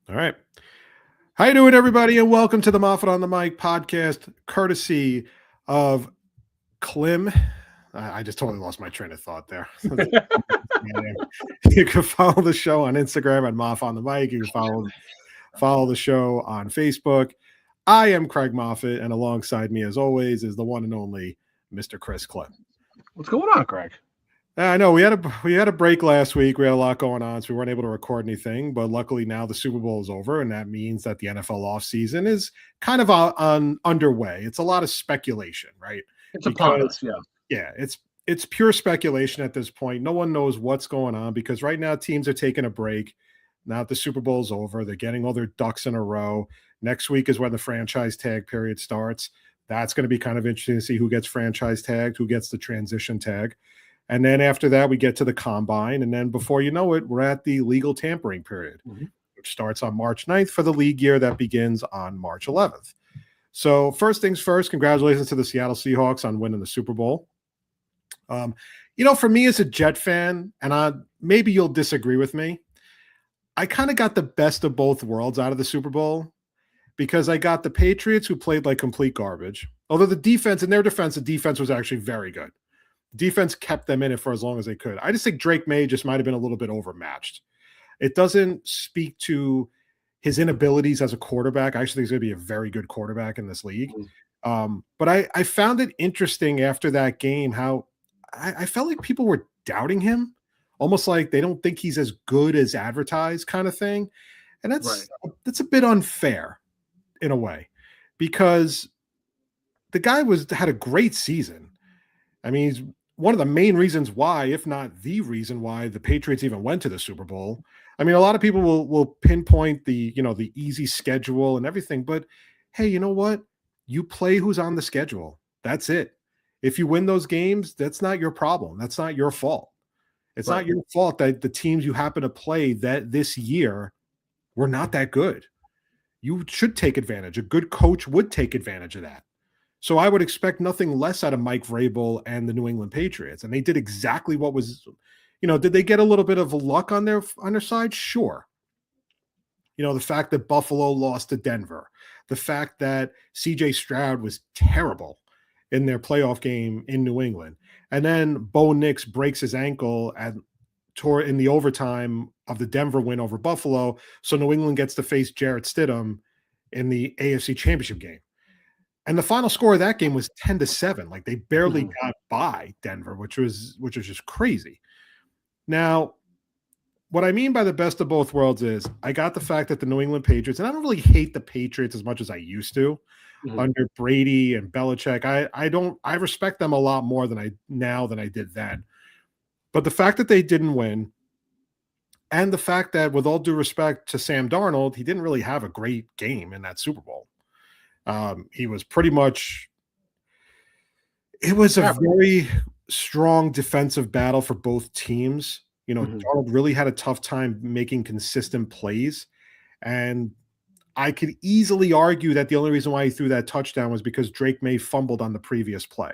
All right. How you doing, everybody, and welcome to the Moffett on the Mic podcast, courtesy of KLIM. I just totally lost my train of thought there. You can follow the show on Instagram at Moff on the Mic. You can follow the show on Facebook. I am Craig Moffett, and alongside me, as always, is the one and only Mr. Chris KLIM. What's going on, Craig? I know we had a break last week. We had a lot going on, so we weren't able to record anything. But luckily, now the Super Bowl is over, and that means that the NFL offseason is kind of underway. It's a lot of speculation, right? It's upon us, yeah. It's pure speculation at this point. No one knows what's going on because right now teams are taking a break. Now that the Super Bowl is over, they're getting all their ducks in a row. Next week is when the franchise tag period starts. That's going to be kind of interesting to see who gets franchise tagged, who gets the transition tag. And then after that, we get to the combine. And then before you know it, we're at the legal tampering period, which starts on March 9th for the league year that begins on March 11th. So first things first, congratulations to the Seattle Seahawks on winning the Super Bowl. For me as a Jet fan, and maybe you'll disagree with me, I kind of got the best of both worlds out of the Super Bowl because I got the Patriots who played like complete garbage. Although the defense was actually very good. Defense kept them in it for as long as they could. I just think Drake May just might have been a little bit overmatched. It doesn't speak to his inabilities as a quarterback. I actually think he's going to be a very good quarterback in this league. But I found it interesting after that game how I felt like people were doubting him, almost like they don't think he's as good as advertised kind of thing. And that's a bit unfair in a way because the guy had a great season. I mean, he's one of the main reasons why, if not the reason why, the Patriots even went to the Super Bowl. I mean, a lot of people will pinpoint the easy schedule and everything, but hey, you know what? You play who's on the schedule. That's it. If you win those games, that's not your problem. That's not your fault. It's not your fault that the teams you happen to play that this year were not that good. You should take advantage. A good coach would take advantage of that. So I would expect nothing less out of Mike Vrabel and the New England Patriots. And they did exactly what was, did they get a little bit of luck on their side? Sure. The fact that Buffalo lost to Denver, the fact that CJ Stroud was terrible in their playoff game in New England. And then Bo Nix breaks his ankle in the overtime of the Denver win over Buffalo. So New England gets to face Jarrett Stidham in the AFC Championship game. And the final score of that game was 10-7. Like they barely got by Denver, which was just crazy. Now, what I mean by the best of both worlds is I got the fact that the New England Patriots, and I don't really hate the Patriots as much as I used to under Brady and Belichick. I respect them a lot more than I did then. But the fact that they didn't win, and the fact that, with all due respect to Sam Darnold, he didn't really have a great game in that Super Bowl. He was pretty much – it was a very strong defensive battle for both teams. Darnold really had a tough time making consistent plays. And I could easily argue that the only reason why he threw that touchdown was because Drake May fumbled on the previous play.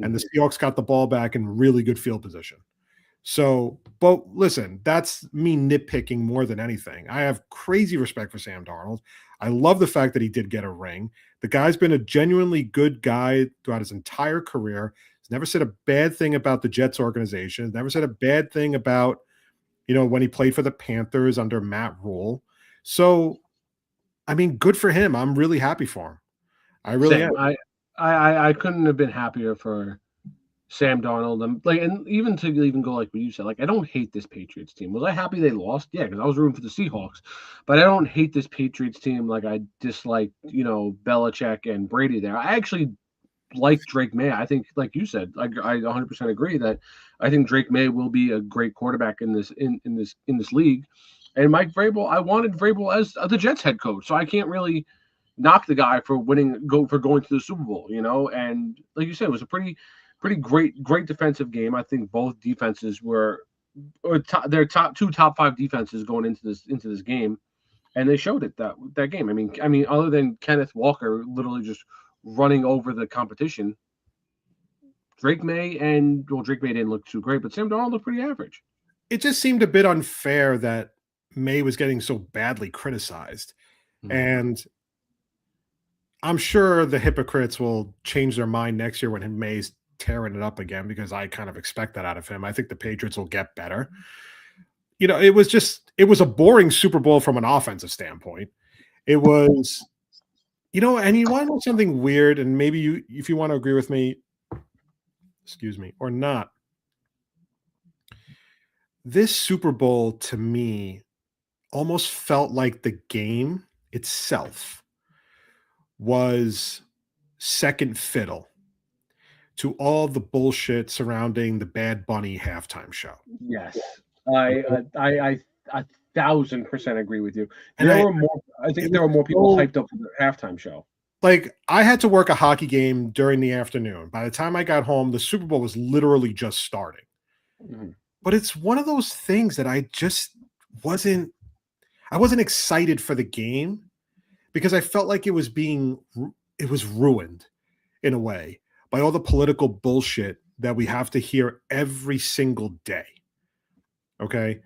And the Seahawks got the ball back in really good field position. So, but listen, that's me nitpicking more than anything. I have crazy respect for Sam Darnold. I love the fact that he did get a ring. The guy's been a genuinely good guy throughout his entire career. He's never said a bad thing about the Jets organization. He's never said a bad thing about, when he played for the Panthers under Matt Rule. So, I mean, good for him. I'm really happy for him. I really am. I couldn't have been happier for Sam Darnold, and even go like what you said, like I don't hate this Patriots team. Was I happy they lost? Yeah, because I was rooting for the Seahawks, but I don't hate this Patriots team like I dislike Belichick and Brady there. I actually like Drake May. I think, like you said, I 100% agree that I think Drake May will be a great quarterback in this league. And Mike Vrabel, I wanted Vrabel as the Jets head coach, so I can't really knock the guy for going to the Super Bowl, And like you said, it was a pretty great defensive game. I think both defenses were their top five defenses going into this game, and they showed it that game. I mean, other than Kenneth Walker literally just running over the competition, Drake May didn't look too great, but Sam Darnold looked pretty average. It just seemed a bit unfair that May was getting so badly criticized. Mhm. And I'm sure the hypocrites will change their mind next year when May's tearing it up again, because I kind of expect that out of him. I think the Patriots will get better. It was a boring Super Bowl from an offensive standpoint. It was, and you want to know something weird, and maybe if you want to agree with me, excuse me, or not. This Super Bowl to me almost felt like the game itself was second fiddle to all the bullshit surrounding the Bad Bunny halftime show. Yes, I 1,000% agree with you. And There were more. I think there were more people hyped up for the halftime show. Like, I had to work a hockey game during the afternoon. By the time I got home, the Super Bowl was literally just starting. Mm-hmm. But it's one of those things that I just wasn't excited for the game, because I felt like it was ruined in a way by all the political bullshit that we have to hear every single day. Okay.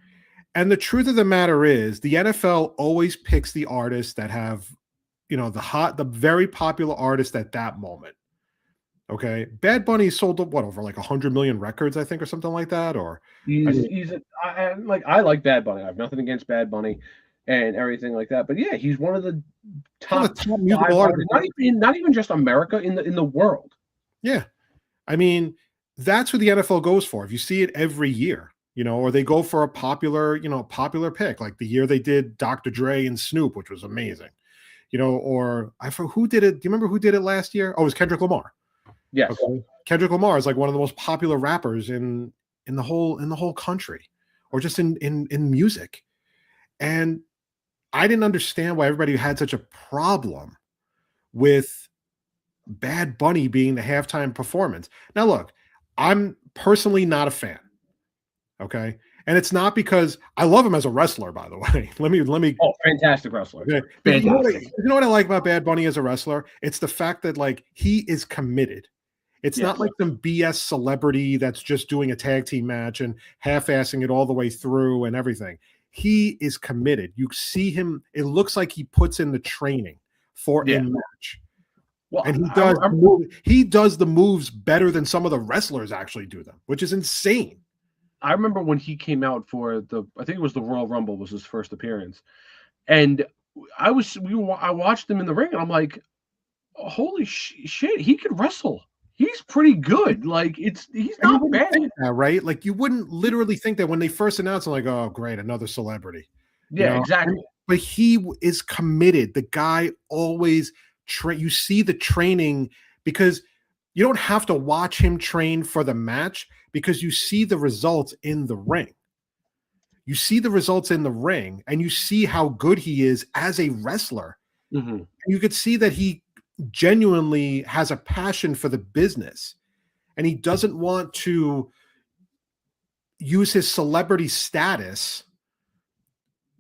And the truth of the matter is, the NFL always picks the artists that have, the very popular artist at that moment. Okay. Bad Bunny sold over like 100 million records, I think, or something like that. Or I like Bad Bunny. I have nothing against Bad Bunny and everything like that. But yeah, he's one of the top musical artists. Not even just America, in the world. Yeah. I mean, that's who the NFL goes for. If you see it every year, or they go for a popular pick, like the year they did Dr. Dre and Snoop, which was amazing. Or I forgot who did it. Do you remember who did it last year? Oh, it was Kendrick Lamar. Yes. Okay. Kendrick Lamar is like one of the most popular rappers in the whole country, or just in music. And I didn't understand why everybody had such a problem with Bad Bunny being the halftime performance. Now, look, I'm personally not a fan. Okay. And it's not because I love him as a wrestler, by the way. Let me. Oh, fantastic wrestler. Okay. Fantastic. You know what I like about Bad Bunny as a wrestler? It's the fact that, like, he is committed. It's not like some BS celebrity that's just doing a tag team match and half-assing it all the way through and everything. He is committed. You see him. It looks like he puts in the training for a match. Well, and he does the moves better than some of the wrestlers actually do them, which is insane. I remember when he came out for I think it was the Royal Rumble was his first appearance, and I watched him in the ring, and I'm like, holy shit, he could wrestle. He's pretty good. Like, he's not bad, right? Like, you wouldn't literally think that when they first announced, I'm like, oh, great, another celebrity. Yeah, exactly. But he is committed. The guy always you see the training, because you don't have to watch him train for the match, because you see the results in the ring. You see the results in the ring, and you see how good he is as a wrestler. Mm-hmm. You could see that he genuinely has a passion for the business, and he doesn't want to use his celebrity status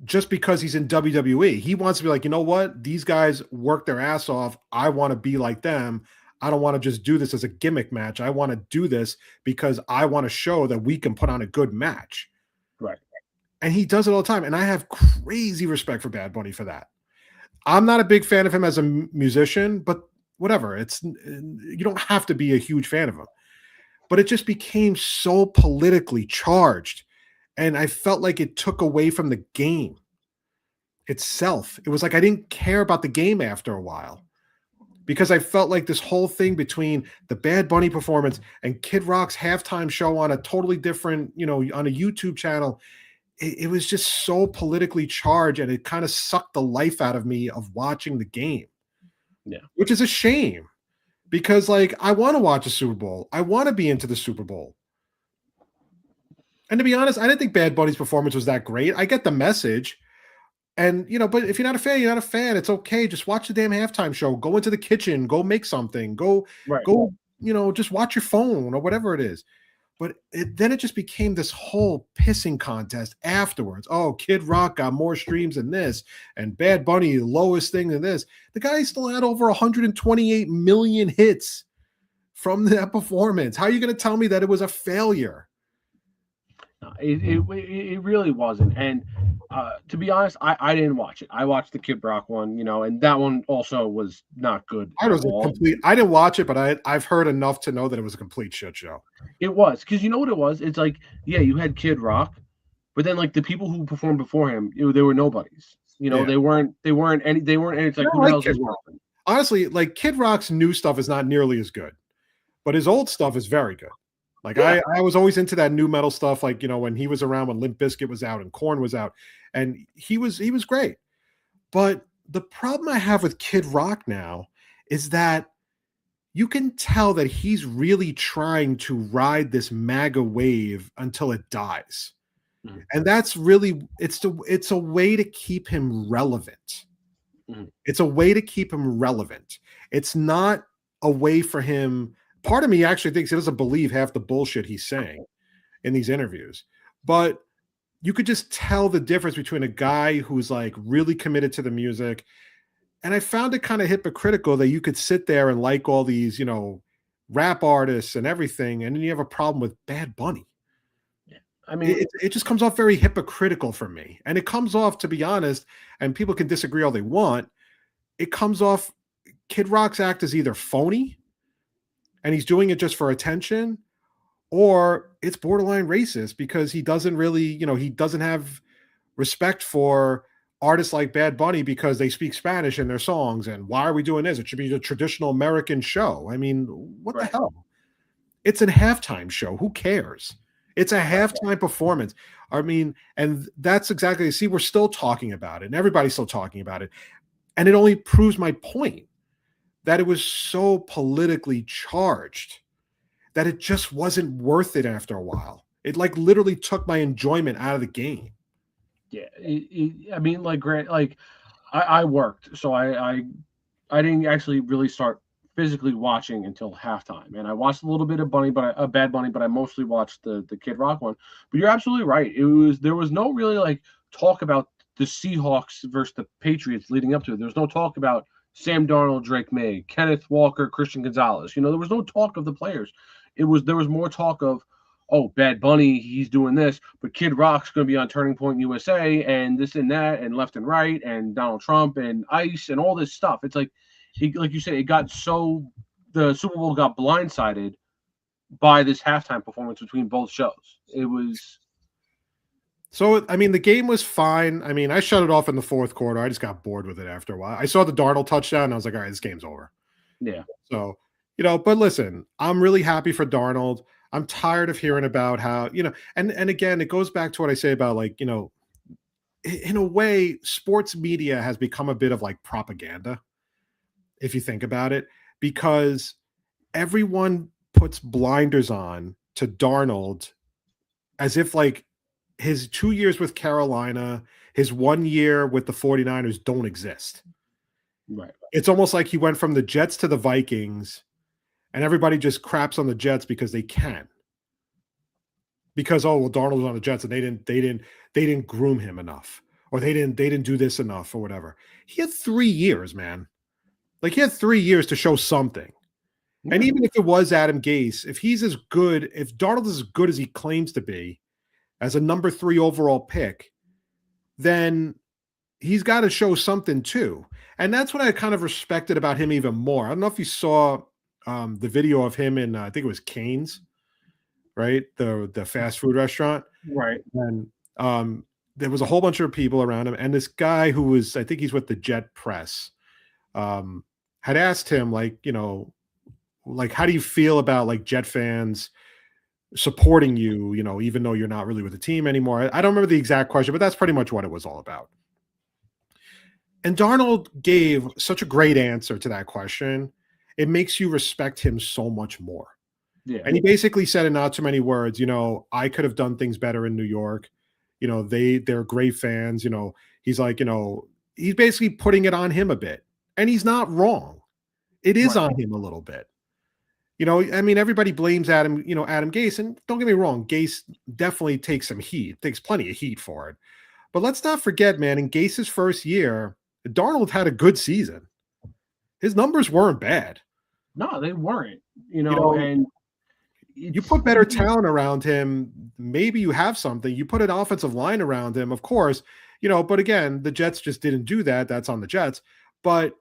just because he's in WWE. He wants to be like, you know what? These guys work their ass off. I want to be like them. I don't want to just do this as a gimmick match. I want to do this because I want to show that we can put on a good match. Right. And he does it all the time. And I have crazy respect for Bad Bunny for that. I'm not a big fan of him as a musician, but whatever. You don't have to be a huge fan of him. But it just became so politically charged. And I felt like it took away from the game itself. It was like I didn't care about the game after a while, because I felt like this whole thing between the Bad Bunny performance and Kid Rock's halftime show on a totally different, on a YouTube channel, it was just so politically charged, and it kind of sucked the life out of me of watching the game. Yeah. Which is a shame, because, like, I want to watch a Super Bowl. I want to be into the Super Bowl. And to be honest, I didn't think Bad Bunny's performance was that great. I get the message. And, but if you're not a fan, you're not a fan. It's okay. Just watch the damn halftime show. Go into the kitchen. Go make something. Go, just watch your phone or whatever it is. But then it just became this whole pissing contest afterwards. Oh, Kid Rock got more streams than this, and Bad Bunny, the lowest thing than this. The guy still had over 128 million hits from that performance. How are you going to tell me that it was a failure? No, it really wasn't. And to be honest, I didn't watch it. I watched the Kid Rock one, and that one also was not good I at was a all. complete. I didn't watch it, but I've heard enough to know that it was a complete shit show. It was, because you know what it was. It's like, yeah, you had Kid Rock, but then like the people who performed before him, they were nobodies. Yeah, They weren't any. It's I like, don't who the like hell's Kid this Rock. person? Honestly, like Kid Rock's new stuff is not nearly as good, but his old stuff is very good. Like Yeah, I was always into that new metal stuff. Like when he was around, when Limp Bizkit was out and Korn was out, and he was great. But the problem I have with Kid Rock now is that you can tell that he's really trying to ride this MAGA wave until it dies. Mhm. And that's really it's a way to keep him relevant. Mhm. It's a way to keep him relevant. It's not a way for him. Part of me actually thinks he doesn't believe half the bullshit he's saying in these interviews. But you could just tell the difference between a guy who's like really committed to the music. And I found it kind of hypocritical that you could sit there and like all these, rap artists and everything, and then you have a problem with Bad Bunny. Yeah. I mean, It just comes off very hypocritical for me. And it comes off, to be honest, and people can disagree all they want, it comes off Kid Rock's act is either phony and he's doing it just for attention, or it's borderline racist because he doesn't really, he doesn't have respect for artists like Bad Bunny because they speak Spanish in their songs. And why are we doing this? It should be a traditional American show. I mean, what the right, hell? It's a halftime show. Who cares? It's a right. halftime performance. I mean, and that's exactly, see, we're still talking about it and everybody's still talking about it. And it only proves my point that it was so politically charged that it just wasn't worth it after a while. It like literally took my enjoyment out of the game. Yeah, I mean, like, Grant, like, I worked, so I didn't actually really start physically watching until halftime, and I watched a little bit of Bad Bunny, but I mostly watched the Kid Rock one. But you're absolutely right. There was no really like talk about the Seahawks versus the Patriots leading up to it. There was no talk about Sam Darnold, Drake May, Kenneth Walker, Christian Gonzalez. There was no talk of the players. There was more talk of, oh, Bad Bunny, he's doing this, but Kid Rock's going to be on Turning Point USA and this and that and left and right and Donald Trump and ICE and all this stuff. It's like, like you said, the Super Bowl got blindsided by this halftime performance between both shows. It was. So, I mean, the game was fine. I mean, I shut it off in the fourth quarter. I just got bored with it after a while. I saw the Darnold touchdown and I was like, all right, this game's over. Yeah. So, but listen, I'm really happy for Darnold. I'm tired of hearing about how, and again, it goes back to what I say about like, in a way, sports media has become a bit of like propaganda, if you think about it, because everyone puts blinders on to Darnold as if like his 2 years with Carolina, his 1 year with the 49ers don't exist. Right. It's almost like he went from the Jets to the Vikings and everybody just craps on the Jets because they can. Because well, Darnold was on the Jets and they didn't groom him enough, or they didn't do this enough, or whatever. He had 3 years, man. Like he had 3 years to show something. Yeah. And even if it was Adam Gase, if Darnold is as good as he claims to be, as a number 3 overall pick, then he's got to show something too. And that's what I kind of respected about him even more. I don't know if you saw the video of him in, I think it was Cane's, right? The fast food restaurant. Right. And there was a whole bunch of people around him. And this guy who was, I think he's with the Jet Press, had asked him like, like, how do you feel about like Jet fans supporting you, even though you're not really with the team anymore? I don't remember the exact question, but that's pretty much what it was all about. And Darnold gave such a great answer to that question. It makes you respect him so much more. Yeah. And he basically said in not too many words, I could have done things better in New York. They're great fans. He's like, he's basically putting it on him a bit. And he's not wrong. It is Right. on him a little bit. I mean, everybody blames Adam Gase, and don't get me wrong, Gase definitely takes some heat, takes plenty of heat for it. But let's not forget, man, in Gase's first year, Darnold had a good season. His numbers weren't bad. No, they weren't. And You put better talent around him, maybe you have something. You put an offensive line around him, of course, but again, the Jets just didn't do that. That's on the Jets. But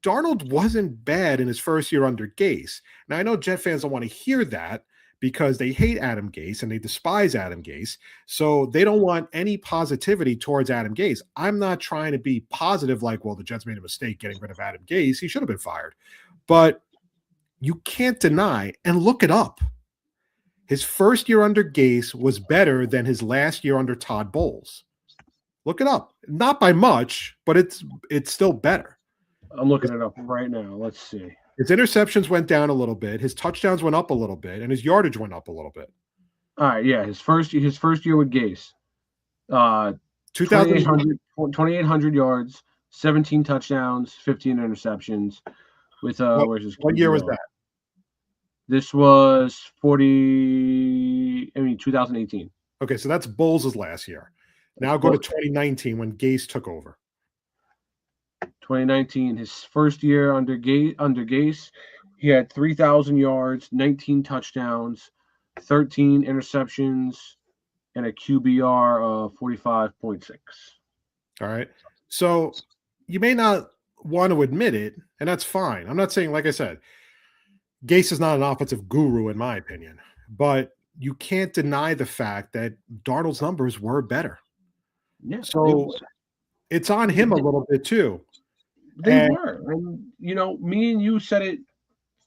Darnold wasn't bad in his first year under Gase. Now, I know Jet fans don't want to hear that because they hate Adam Gase and they despise Adam Gase. So they don't want any positivity towards Adam Gase. I'm not trying to be positive like, well, the Jets made a mistake getting rid of Adam Gase. He should have been fired. But you can't deny, and look it up, his first year under Gase was better than his last year under Todd Bowles. Look it up. Not by much, but it's still better. I'm looking it up right now. Let's see. His interceptions went down a little bit. His touchdowns went up a little bit, and his yardage went up a little bit. All right, yeah, his first year with Gase, 2,800 yards, 17 touchdowns, 15 interceptions. With what year was that? This was 2018. Okay, so that's Bowles' last year. Now go to 2019 when Gase took over. 2019, his first year under Gase, he had 3,000 yards, 19 touchdowns, 13 interceptions, and a QBR of 45.6. All right. So you may not want to admit it, and that's fine. I'm not saying, like I said, Gase is not an offensive guru, in my opinion, but you can't deny the fact that Darnold's numbers were better. Yeah. So it's on him a little bit too. They were. And, me and you said it.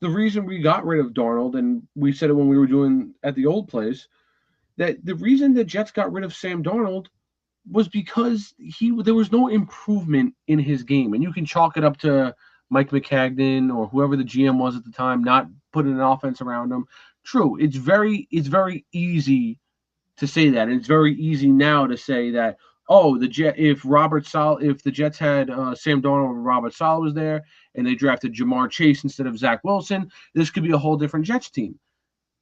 The reason we got rid of Darnold, and we said it when we were doing at the old place, that the reason the Jets got rid of Sam Darnold was because there was no improvement in his game. And you can chalk it up to Mike McCagnon or whoever the GM was at the time, not putting an offense around him. True. It's very easy to say that. It's very easy now to say that, if the Jets had Sam Darnold and Robert Saleh was there and they drafted Jamar Chase instead of Zach Wilson, this could be a whole different Jets team.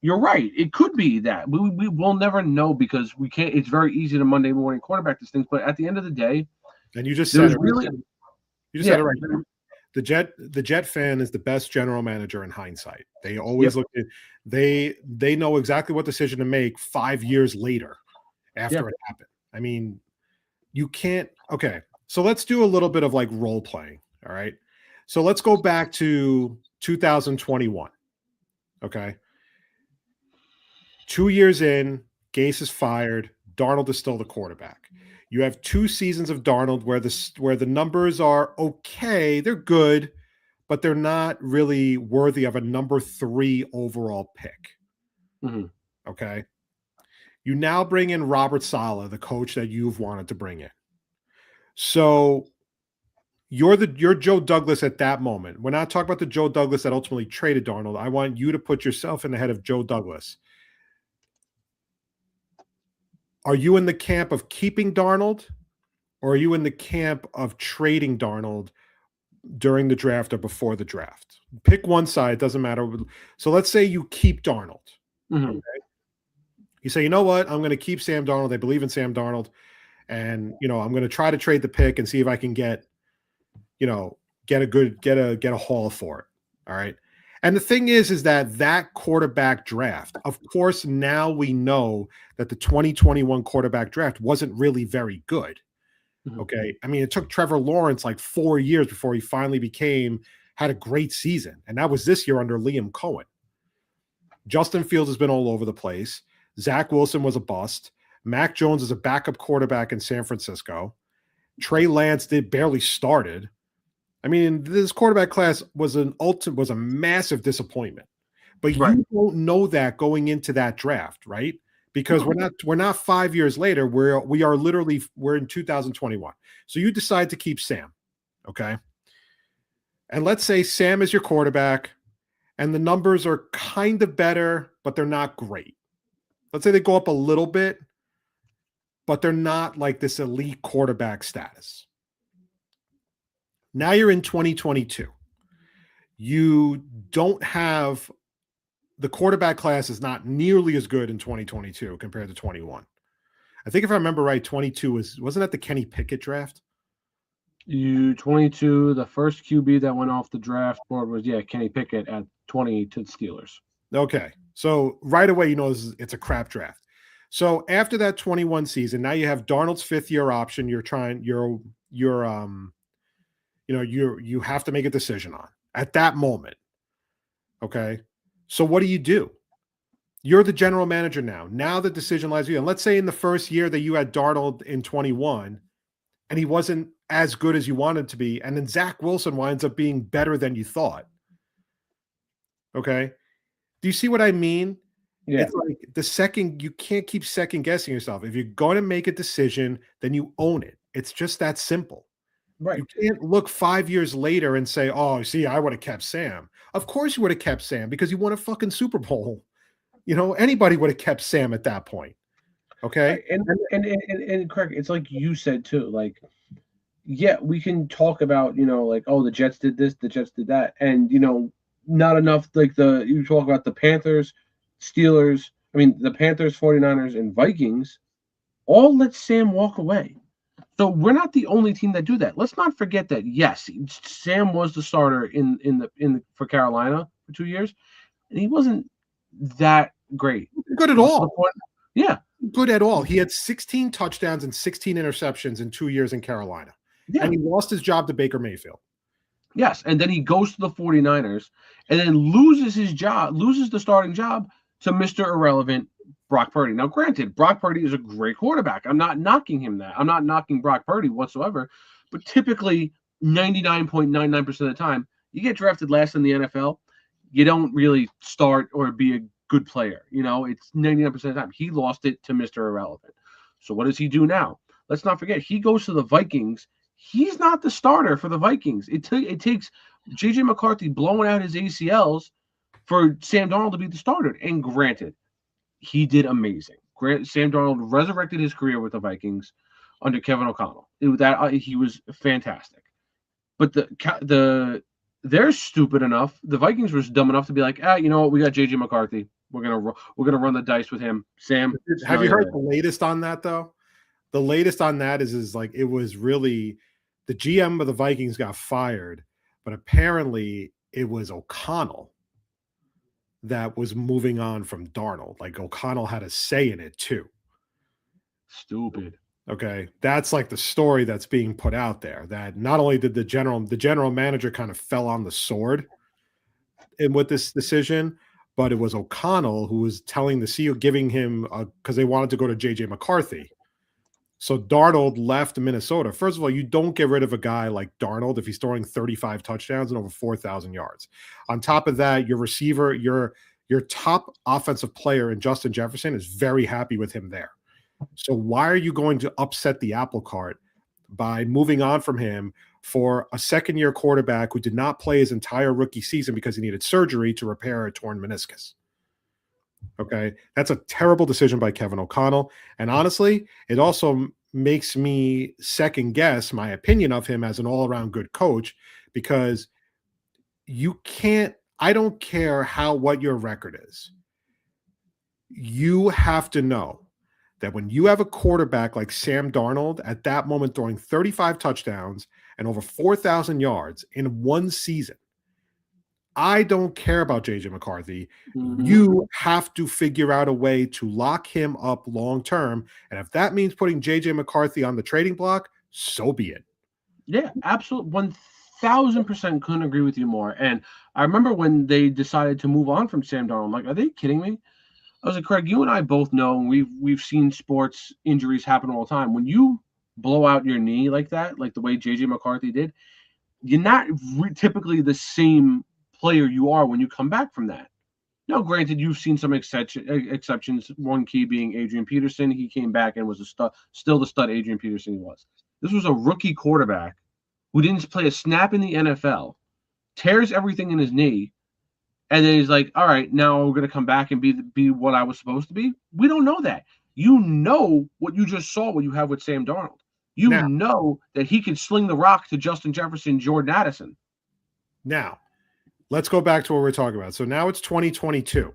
You're right. It could be that. We will never know because we can't. It's very easy to Monday morning quarterback these things. But at the end of the day, and you just said it. Really, you just said it right there. The Jet fan is the best general manager in hindsight. They always look at they know exactly what decision to make 5 years later after it happened. I mean, you can't. Okay, so let's do a little bit of like role playing. All right, so let's go back to 2021. Okay. 2 years in, Gase is fired. Darnold is still the quarterback. You have 2 seasons of Darnold where the numbers are okay. They're good, but they're not really worthy of a number 3 overall pick. Mm-hmm. Okay. You now bring in Robert Saleh, the coach that you've wanted to bring in. So you're Joe Douglas at that moment. We're not talking about the Joe Douglas that ultimately traded Darnold. I want you to put yourself in the head of Joe Douglas. Are you in the camp of keeping Darnold, or are you in the camp of trading Darnold during the draft or before the draft? Pick one side. It doesn't matter. So let's say you keep Darnold. Mm-hmm. Okay? You say, you know what? I'm going to keep Sam Darnold. I believe in Sam Darnold. And, I'm going to try to trade the pick and see if I can get a haul for it. All right. And the thing is that quarterback draft, of course, now we know that the 2021 quarterback draft wasn't really very good. Mm-hmm. Okay. I mean, it took Trevor Lawrence like 4 years before he finally had a great season. And that was this year under Liam Cohen. Justin Fields has been all over the place. Zach Wilson was a bust. Mac Jones is a backup quarterback in San Francisco. Trey Lance barely started. I mean, this quarterback class was a massive disappointment, but you don't know that going into that draft, right? Because we're not 5 years later. We're in 2021. So you decide to keep Sam, okay? And let's say Sam is your quarterback, and the numbers are kind of better, but they're not great. Let's say they go up a little bit, but they're not like this elite quarterback status. Now you're in 2022. You don't have the quarterback class is not nearly as good in 2022 compared to 21. I think if I remember right, 22 wasn't that the Kenny Pickett draft? 22, the first QB that went off the draft board was Kenny Pickett at 20 to the Steelers. Okay. So right away, it's a crap draft. So after that 21 season, now you have Darnold's 5th-year option. You have to make a decision on at that moment. Okay. So what do? You're the general manager now. Now the decision lies with you. And let's say in the first year that you had Darnold in 21 and he wasn't as good as you wanted to be, and then Zach Wilson winds up being better than you thought. Okay. Do you see what I mean? Yeah. It's like you can't keep second guessing yourself. If you're going to make a decision, then you own it. It's just that simple. Right. You can't look 5 years later and say, oh, see, I would have kept Sam. Of course you would have kept Sam because you won a fucking Super Bowl. Anybody would have kept Sam at that point. Okay. Right. And Craig, it's like you said too. Like, yeah, we can talk about, like, oh, the Jets did this, the Jets did that, and not enough. Like you talk about the Panthers, Steelers. I mean, the Panthers, 49ers, and Vikings all let Sam walk away. So we're not the only team that do that. Let's not forget that. Yes, Sam was the starter for Carolina for 2 years, and he wasn't that great. Good at all. Yeah. Good at all. He had 16 touchdowns and 16 interceptions in 2 years in Carolina. Yeah. And he lost his job to Baker Mayfield. Yes. And then he goes to the 49ers and then loses the starting job to Mr. Irrelevant Brock Purdy. Now, granted, Brock Purdy is a great quarterback. I'm not knocking him that. I'm not knocking Brock Purdy whatsoever. But typically, 99.99% of the time, you get drafted last in the NFL, you don't really start or be a good player. It's 99% of the time. He lost it to Mr. Irrelevant. So what does he do now? Let's not forget, he goes to the Vikings. He's not the starter for the Vikings. It takes J.J. McCarthy blowing out his ACLs for Sam Darnold to be the starter. And granted, he did amazing. Sam Darnold resurrected his career with the Vikings under Kevin O'Connell. He was fantastic. But they're stupid enough. The Vikings were dumb enough to be like, you know what? We got J.J. McCarthy. We're gonna run the dice with him. Sam, have you heard the latest on that though? The latest on that is like it was really the GM of the Vikings got fired, but apparently it was O'Connell that was moving on from Darnold. Like O'Connell had a say in it too. Stupid. Okay. That's like the story that's being put out there, that not only did the general manager kind of fell on the sword with this decision, but it was O'Connell who was telling the CEO, giving him because they wanted to go to JJ McCarthy. So Darnold left Minnesota. First of all, you don't get rid of a guy like Darnold if he's throwing 35 touchdowns and over 4,000 yards. On top of that, your receiver, your top offensive player in Justin Jefferson is very happy with him there. So why are you going to upset the apple cart by moving on from him for a second-year quarterback who did not play his entire rookie season because he needed surgery to repair a torn meniscus? Okay, that's a terrible decision by Kevin O'Connell. And honestly, it also makes me second guess my opinion of him as an all-around good coach, because I don't care what your record is. You have to know that when you have a quarterback like Sam Darnold at that moment throwing 35 touchdowns and over 4,000 yards in one season, I don't care about J.J. McCarthy. Mm-hmm. You have to figure out a way to lock him up long-term. And if that means putting J.J. McCarthy on the trading block, so be it. Yeah, absolutely. 1,000% couldn't agree with you more. And I remember when they decided to move on from Sam Darnold, I'm like, are they kidding me? I was like, Craig, you and I both know, and we've seen sports injuries happen all the time. When you blow out your knee like that, like the way J.J. McCarthy did, you're not typically the same player you are when you come back from that. Now, granted, you've seen some exceptions, one key being Adrian Peterson. He came back and was still the stud Adrian Peterson he was. This was a rookie quarterback who didn't play a snap in the NFL, tears everything in his knee, and then he's like, all right, now we're going to come back and be what I was supposed to be. We don't know that. You know what you just saw, what you have with Sam Darnold. You know that he can sling the rock to Justin Jefferson, Jordan Addison. Now, let's go back to what we're talking about. So now it's 2022.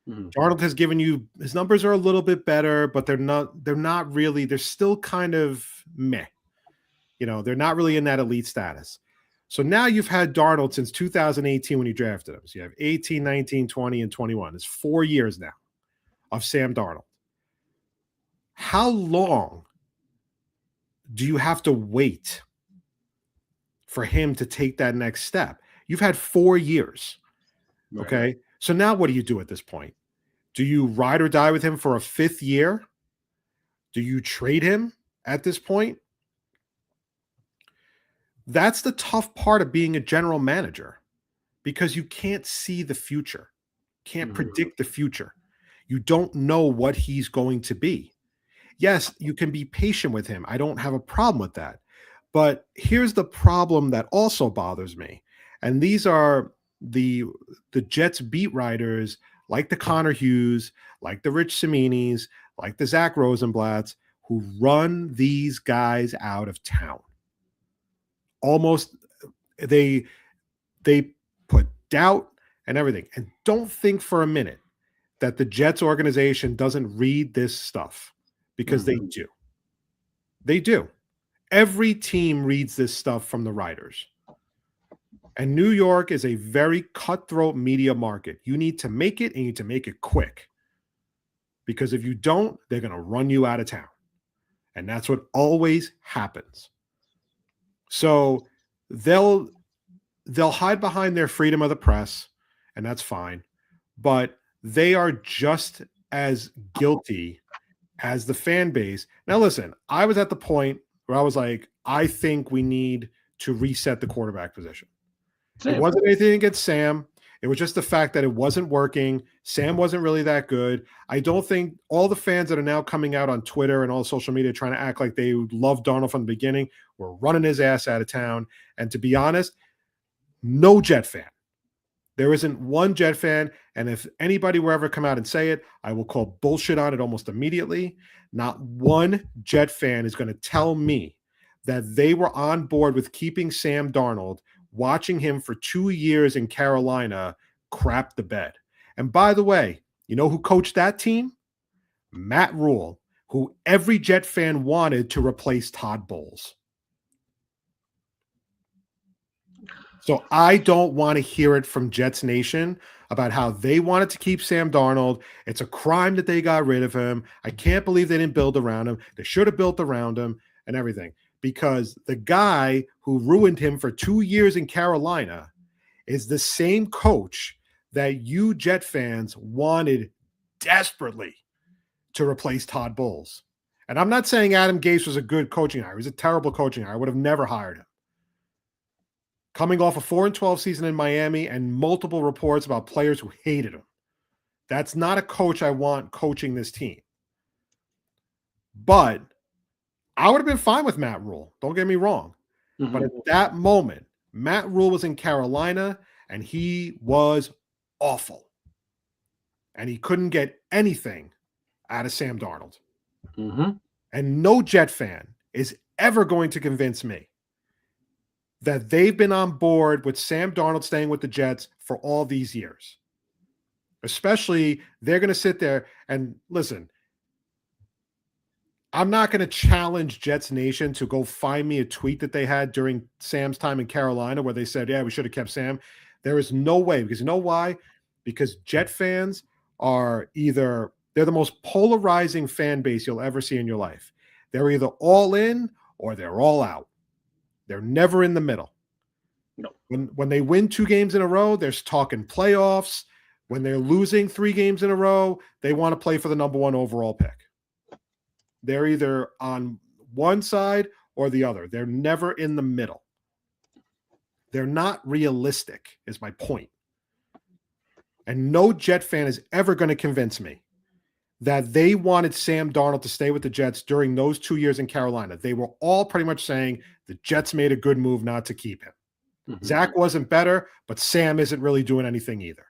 Mm-hmm. Darnold has given you, his numbers are a little bit better, but they're not really, they're still kind of meh. They're not really in that elite status. So now you've had Darnold since 2018 when you drafted him. So you have 18, 19, 20, and 21. It's 4 years now of Sam Darnold. How long do you have to wait for him to take that next step? You've had 4 years. Okay. Right. So now what do you do at this point? Do you ride or die with him for a 5th year? Do you trade him at this point? That's the tough part of being a general manager, because you can't see the future, can't predict the future. You don't know what he's going to be. Yes, you can be patient with him. I don't have a problem with that. But here's the problem that also bothers me. And these are the Jets beat writers like the Connor Hughes, like the Rich Ciminis, like the Zach Rosenblatts, who run these guys out of town. Almost, they put doubt and everything. And don't think for a minute that the Jets organization doesn't read this stuff, because they do. They do. Every team reads this stuff from the writers. And New York is a very cutthroat media market. You need to make it, and you need to make it quick. Because if you don't, they're going to run you out of town. And that's what always happens. So they'll hide behind their freedom of the press, and that's fine. But they are just as guilty as the fan base. Now, listen, I was at the point where I was like, I think we need to reset the quarterback position. It wasn't anything against Sam. It was just the fact that it wasn't working. Sam wasn't really that good. I don't think all the fans that are now coming out on Twitter and all social media trying to act like they loved Darnold from the beginning were running his ass out of town. And to be honest, no Jet fan. There isn't one Jet fan. And if anybody will ever come out and say it, I will call bullshit on it almost immediately. Not one Jet fan is going to tell me that they were on board with keeping Sam Darnold, watching him for 2 years in Carolina crap the bed. And by the way, you know who coached that team? Matt Rule, who every Jet fan wanted to replace Todd Bowles. So I don't want to hear it from Jets Nation about how they wanted to keep Sam Darnold. It's a crime that they got rid of him. I can't believe they didn't build around him. They should have built around him and everything. Because the guy who ruined him for 2 years in Carolina is the same coach that you Jet fans wanted desperately to replace Todd Bowles. And I'm not saying Adam Gase was a good coaching hire. He was a terrible coaching hire. I would have never hired him. Coming off a 4-12 season in Miami and multiple reports about players who hated him. That's not a coach I want coaching this team. But I would have been fine with Matt Rule. Don't get me wrong. Mm-hmm. But at that moment, Matt Rule was in Carolina, and he was awful. And he couldn't get anything out of Sam Darnold. Mm-hmm. And no Jet fan is ever going to convince me that they've been on board with Sam Darnold staying with the Jets for all these years. Especially, they're going to sit there and listen. I'm not going to challenge Jets Nation to go find me a tweet that they had during Sam's time in Carolina where they said, yeah, we should have kept Sam. There is no way, because you know why? Because Jet fans are they're the most polarizing fan base you'll ever see in your life. They're either all in or they're all out. They're never in the middle. No. When they win 2 games in a row, they're talking playoffs. When they're losing 3 games in a row, they want to play for the number 1 overall pick. They're either on one side or the other. They're never in the middle. They're not realistic, is my point. And no Jet fan is ever going to convince me that they wanted Sam Darnold to stay with the Jets during those 2 years in Carolina. They were all pretty much saying the Jets made a good move not to keep him. Mm-hmm. Zach wasn't better, but Sam isn't really doing anything either.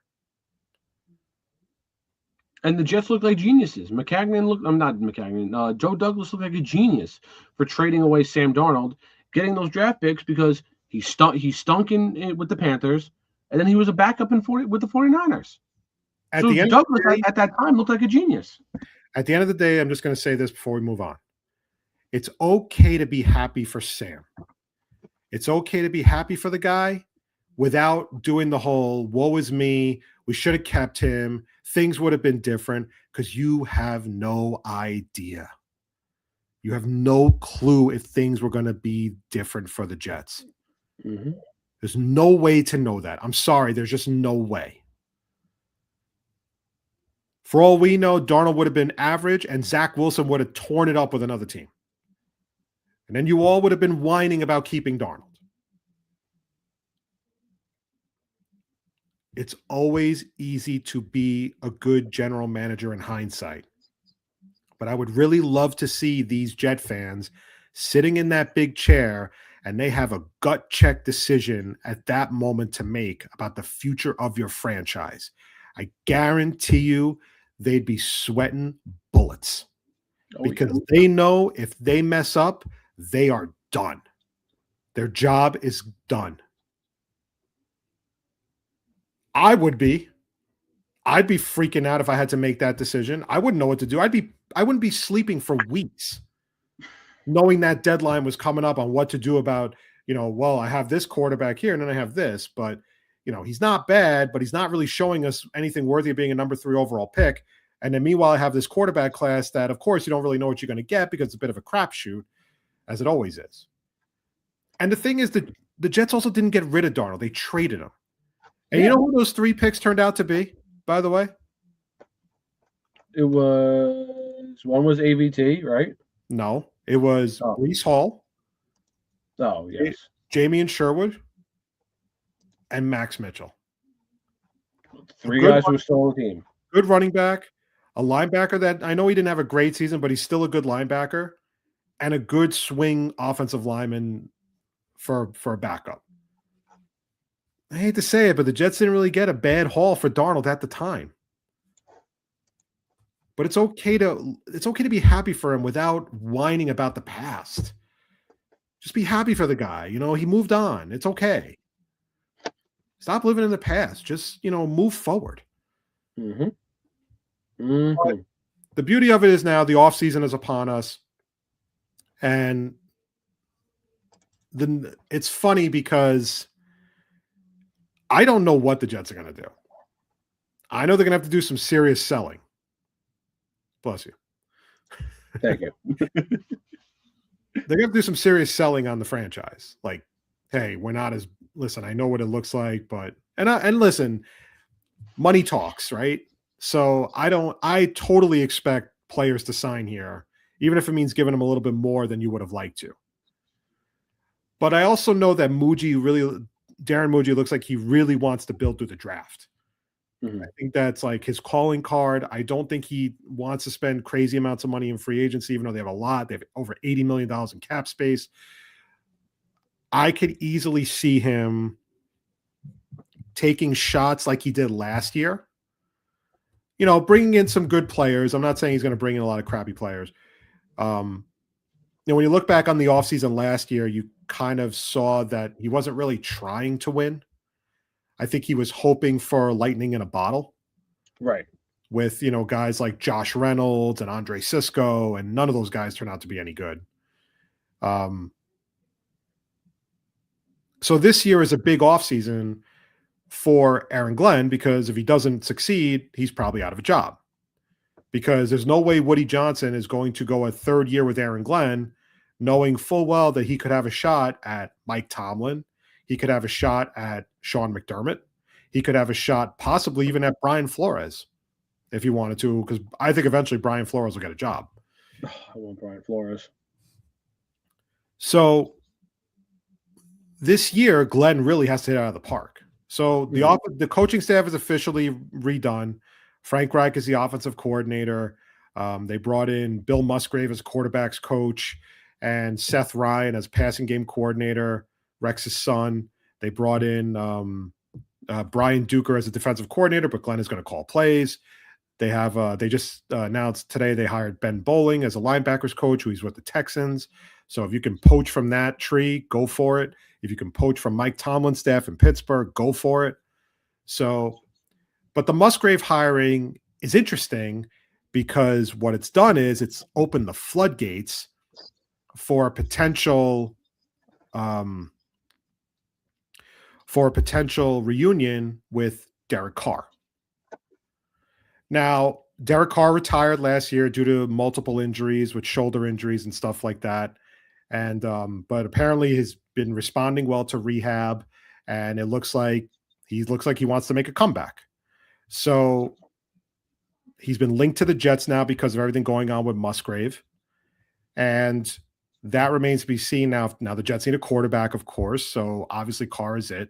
And the Jets look like geniuses. Joe Douglas looked like a genius for trading away Sam Darnold, getting those draft picks because he stunk in with the Panthers, and then he was a backup with the 49ers. Douglas at that time looked like a genius. At the end of the day, I'm just going to say this before we move on. It's okay to be happy for Sam. It's okay to be happy for the guy without doing the whole woe is me. We should have kept him. Things would have been different, because you have no idea. You have no clue if things were going to be different for the Jets. Mm-hmm. There's no way to know that. I'm sorry. There's just no way. For all we know, Darnold would have been average and Zach Wilson would have torn it up with another team. And then you all would have been whining about keeping Darnold. It's always easy to be a good general manager in hindsight. But I would really love to see these Jet fans sitting in that big chair and they have a gut check decision at that moment to make about the future of your franchise. I guarantee you they'd be sweating bullets because they know if they mess up, they are done. Their job is done. I'd be freaking out if I had to make that decision. I wouldn't know what to do. I wouldn't be sleeping for weeks knowing that deadline was coming up on what to do about, well, I have this quarterback here and then I have this, but he's not bad, but he's not really showing us anything worthy of being a number 3 overall pick. And then meanwhile, I have this quarterback class that, of course, you don't really know what you're going to get because it's a bit of a crapshoot, as it always is. And the thing is that the Jets also didn't get rid of Darnold. They traded him. And you know who those 3 picks turned out to be, by the way? It was one was AVT, right? No, it was Breece Hall. Oh, yes. Jamie and Sherwood and Max Mitchell. 3 guys who were still on the team. Good running back, a linebacker that I know he didn't have a great season, but he's still a good linebacker, and a good swing offensive lineman for a backup. I hate to say it, but the Jets didn't really get a bad haul for Darnold at the time. But it's okay to be happy for him without whining about the past. Just be happy for the guy. He moved on. It's okay. Stop living in the past. Just, move forward. Mm-hmm. Mm-hmm. The beauty of it is now the offseason is upon us. And then it's funny because I don't know what the Jets are going to do. I know they're going to have to do some serious selling. Bless you. Thank you. They're going to do some serious selling on the franchise. Like, hey, we're not as – listen, I know what it looks like, but – and listen, money talks, right? So I totally expect players to sign here, even if it means giving them a little bit more than you would have liked to. But I also know that Darren Muji looks like he really wants to build through the draft. Mm-hmm. I think that's like his calling card. I don't think he wants to spend crazy amounts of money in free agency, even though they have a lot. They have over $80 million in cap space. I could easily see him taking shots like he did last year. Bringing in some good players. I'm not saying he's going to bring in a lot of crappy players. When you look back on the offseason last year, you kind of saw that he wasn't really trying to win. I think he was hoping for lightning in a bottle. Right. With, guys like Josh Reynolds and Andre Sisco, and none of those guys turned out to be any good. So this year is a big offseason for Aaron Glenn, because if he doesn't succeed, he's probably out of a job. Because there's no way Woody Johnson is going to go a 3rd year with Aaron Glenn, knowing full well that he could have a shot at Mike Tomlin. He could have a shot at Sean McDermott. He could have a shot possibly even at Brian Flores if he wanted to, because I think eventually Brian Flores will get a job. I want Brian Flores. So this year, Glenn really has to hit out of the park. So the coaching staff is officially redone. Frank Reich is the offensive coordinator. They brought in Bill Musgrave as quarterback's coach and Seth Ryan as passing game coordinator, Rex's son. They brought in Brian Duker as a defensive coordinator, but Glenn is going to call plays. They have they just announced today they hired Ben Bowling as a linebackers coach, who he's with the Texans. So if you can poach from that tree, go for it. If you can poach from Mike Tomlin's staff in Pittsburgh, go for it. So, but the Musgrave hiring is interesting because what it's done is it's opened the floodgates for potential for a potential reunion with Derek Carr. Now, Derek Carr retired last year due to multiple injuries with shoulder injuries and stuff like that. And but apparently he's been responding well to rehab, and it looks like he wants to make a comeback. So he's been linked to the Jets now because of everything going on with Musgrave. And that remains to be seen now. Now the Jets need a quarterback, of course. So obviously Carr is it.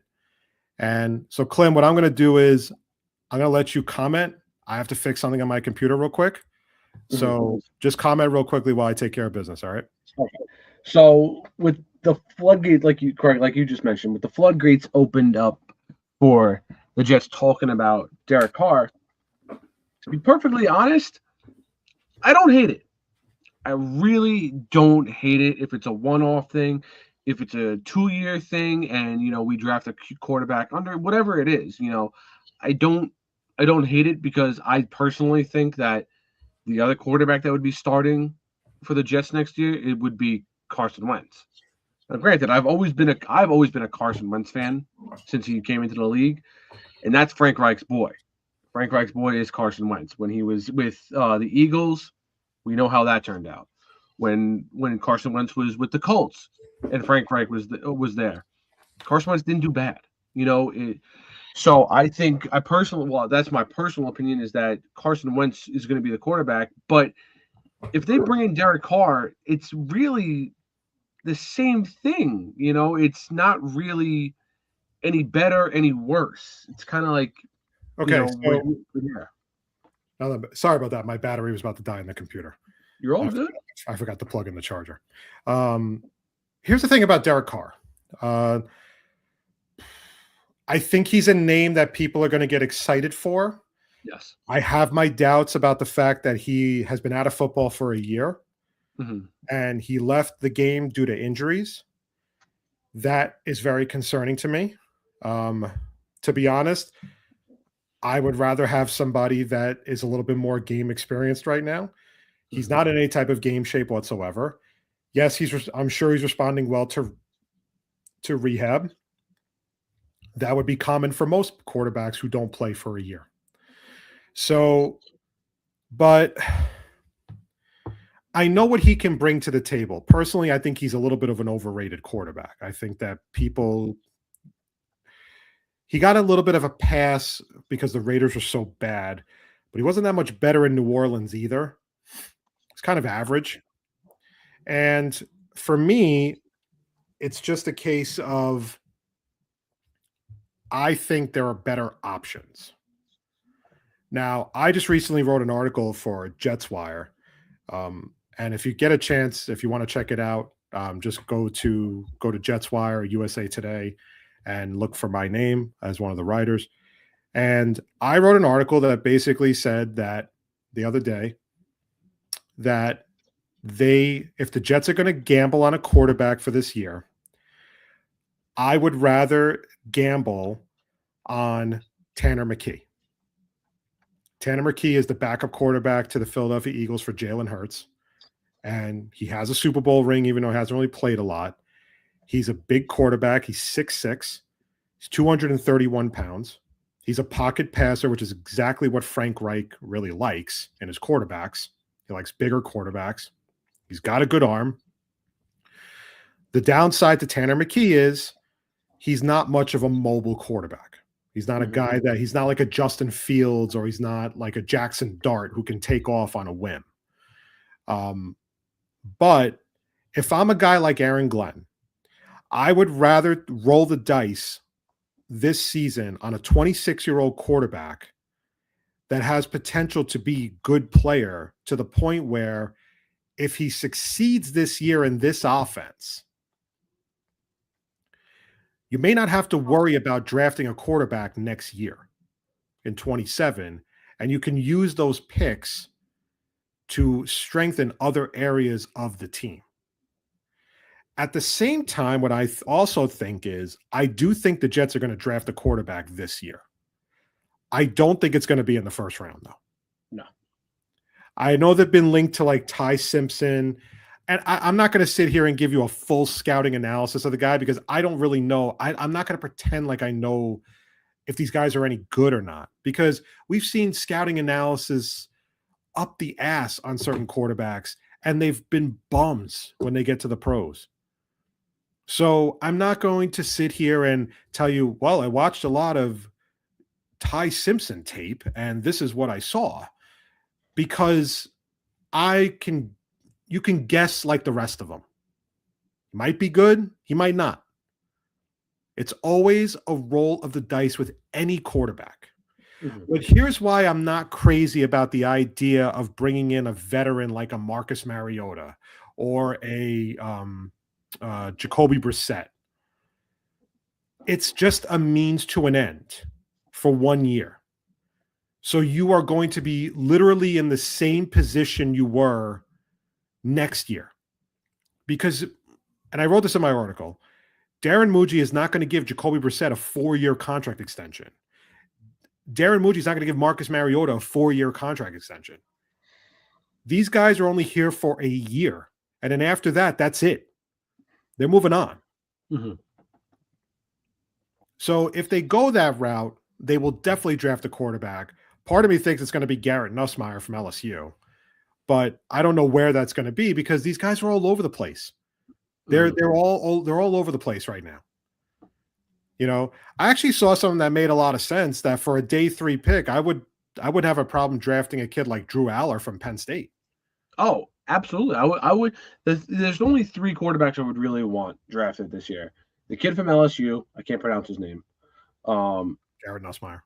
And so, Klim, what I'm going to do is I'm going to let you comment. I have to fix something on my computer real quick. So just comment real quickly while I take care of business. All right. Okay. So with the floodgate, like you just mentioned, with the floodgates opened up for the Jets talking about Derek Carr, to be perfectly honest, I don't hate it. I really don't hate it if it's a one-off thing, if it's a 2-year thing, and we draft a quarterback under whatever it is. I don't hate it because I personally think that the other quarterback that would be starting for the Jets next year, it would be Carson Wentz. Now, granted, I've always been a Carson Wentz fan since he came into the league, and that's Frank Reich's boy. Frank Reich's boy is Carson Wentz. When he was with the Eagles, we know how that turned out. When Carson Wentz was with the Colts and Frank Reich was there, Carson Wentz didn't do bad. So I think that's my personal opinion, is that Carson Wentz is going to be the quarterback. But if they bring in Derek Carr, it's really the same thing. It's not really any better, any worse. It's kind of like, okay. Yeah. Sorry about that. My battery was about to die in the computer. You're all good. I forgot to plug in the charger. Here's the thing about Derek Carr. I think he's a name that people are going to get excited for. Yes. I have my doubts about the fact that he has been out of football for a year, and he left the game due to injuries. That is very concerning to me. To be honest, I would rather have somebody that is a little bit more game experienced right now. He's not in any type of game shape whatsoever. Yes, I'm sure he's responding well to rehab. That would be common for most quarterbacks who don't play for a year. So, but I know what he can bring to the table. Personally, I think he's a little bit of an overrated quarterback. I think that he got a little bit of a pass because the Raiders were so bad, but he wasn't that much better in New Orleans either. It's kind of average. And for me, it's just a case of, I think there are better options. Now, I just recently wrote an article for Jets Wire. And if you get a chance, if you want to check it out, just go to Jets Wire, USA Today, and look for my name as one of the writers. And I wrote an article that basically said that the other day that if the Jets are going to gamble on a quarterback for this year, I would rather gamble on Tanner McKee. Tanner McKee is the backup quarterback to the Philadelphia Eagles for Jalen Hurts. And he has a Super Bowl ring, even though he hasn't really played a lot. He's a big quarterback. He's 6'6". He's 231 pounds. He's a pocket passer, which is exactly what Frank Reich really likes in his quarterbacks. He likes bigger quarterbacks. He's got a good arm. The downside to Tanner McKee is he's not much of a mobile quarterback. He's not a guy he's not like a Justin Fields, or he's not like a Jackson Dart who can take off on a whim. But if I'm a guy like Aaron Glenn, I would rather roll the dice this season on a 26-year-old quarterback that has potential to be a good player, to the point where if he succeeds this year in this offense, you may not have to worry about drafting a quarterback next year in 27, and you can use those picks to strengthen other areas of the team. At the same time, what I also think is, I do think the Jets are going to draft a quarterback this year. I don't think it's going to be in the first round, though. No. I know they've been linked to like Ty Simpson, And I'm not going to sit here and give you a full scouting analysis of the guy because I don't really know. I'm not going to pretend like I know if these guys are any good or not, because we've seen scouting analysis up the ass on certain quarterbacks and they've been bums when they get to the pros. So I'm not going to sit here and tell you, well, I watched a lot of Ty Simpson tape and this is what I saw, because you can guess like the rest of them. He might be good, he might not. It's always a roll of the dice with any quarterback. Mhm. But here's why I'm not crazy about the idea of bringing in a veteran like a Marcus Mariota or a Jacoby Brissett. It's just a means to an end for 1 year. So you are going to be literally in the same position you were next year. Because, and I wrote this in my article, Darren Muji is not going to give Jacoby Brissett a 4-year contract extension. Darren Muji is not going to give Marcus Mariota a 4-year contract extension. These guys are only here for a year. And then after that, that's it. They're moving on. Mm-hmm. So if they go that route, they will definitely draft a quarterback. Part of me thinks it's going to be Garrett Nussmeier from LSU, but I don't know where that's going to be because these guys are all over the place. They're all over the place right now. You know, I actually saw something that made a lot of sense, that for a day 3 pick, I would have a problem drafting a kid like Drew Aller from Penn State. Oh, absolutely. I would. There's only 3 quarterbacks I would really want drafted this year. The kid from LSU, I can't pronounce his name. Garrett Nussmeier.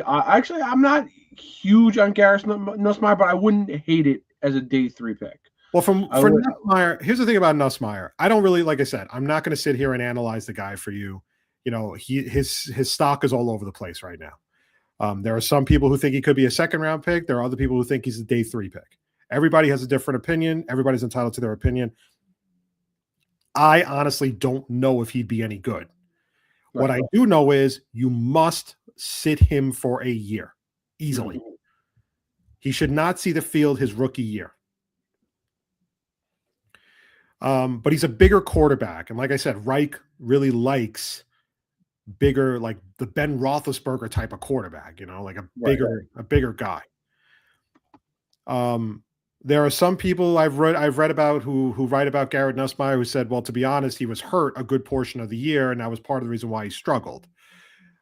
Actually, I'm not huge on Garrett Nussmeier, but I wouldn't hate it as a day 3 pick. Well, for Nussmeier, here's the thing about Nussmeier. I don't really, like I said, I'm not going to sit here and analyze the guy for you. You know, his stock is all over the place right now. There are some people who think he could be a 2nd-round pick. There are other people who think he's a day 3 pick. Everybody has a different opinion. Everybody's entitled to their opinion. I honestly don't know if he'd be any good. Right. What I do know is you must sit him for a year easily. Mm-hmm. He should not see the field his rookie year. But he's a bigger quarterback. And like I said, Reich really likes bigger, like the Ben Roethlisberger type of quarterback, you know, like a bigger guy. There are some people I've read about who write about Garrett Nussmeier who said, well, to be honest, he was hurt a good portion of the year, and that was part of the reason why he struggled.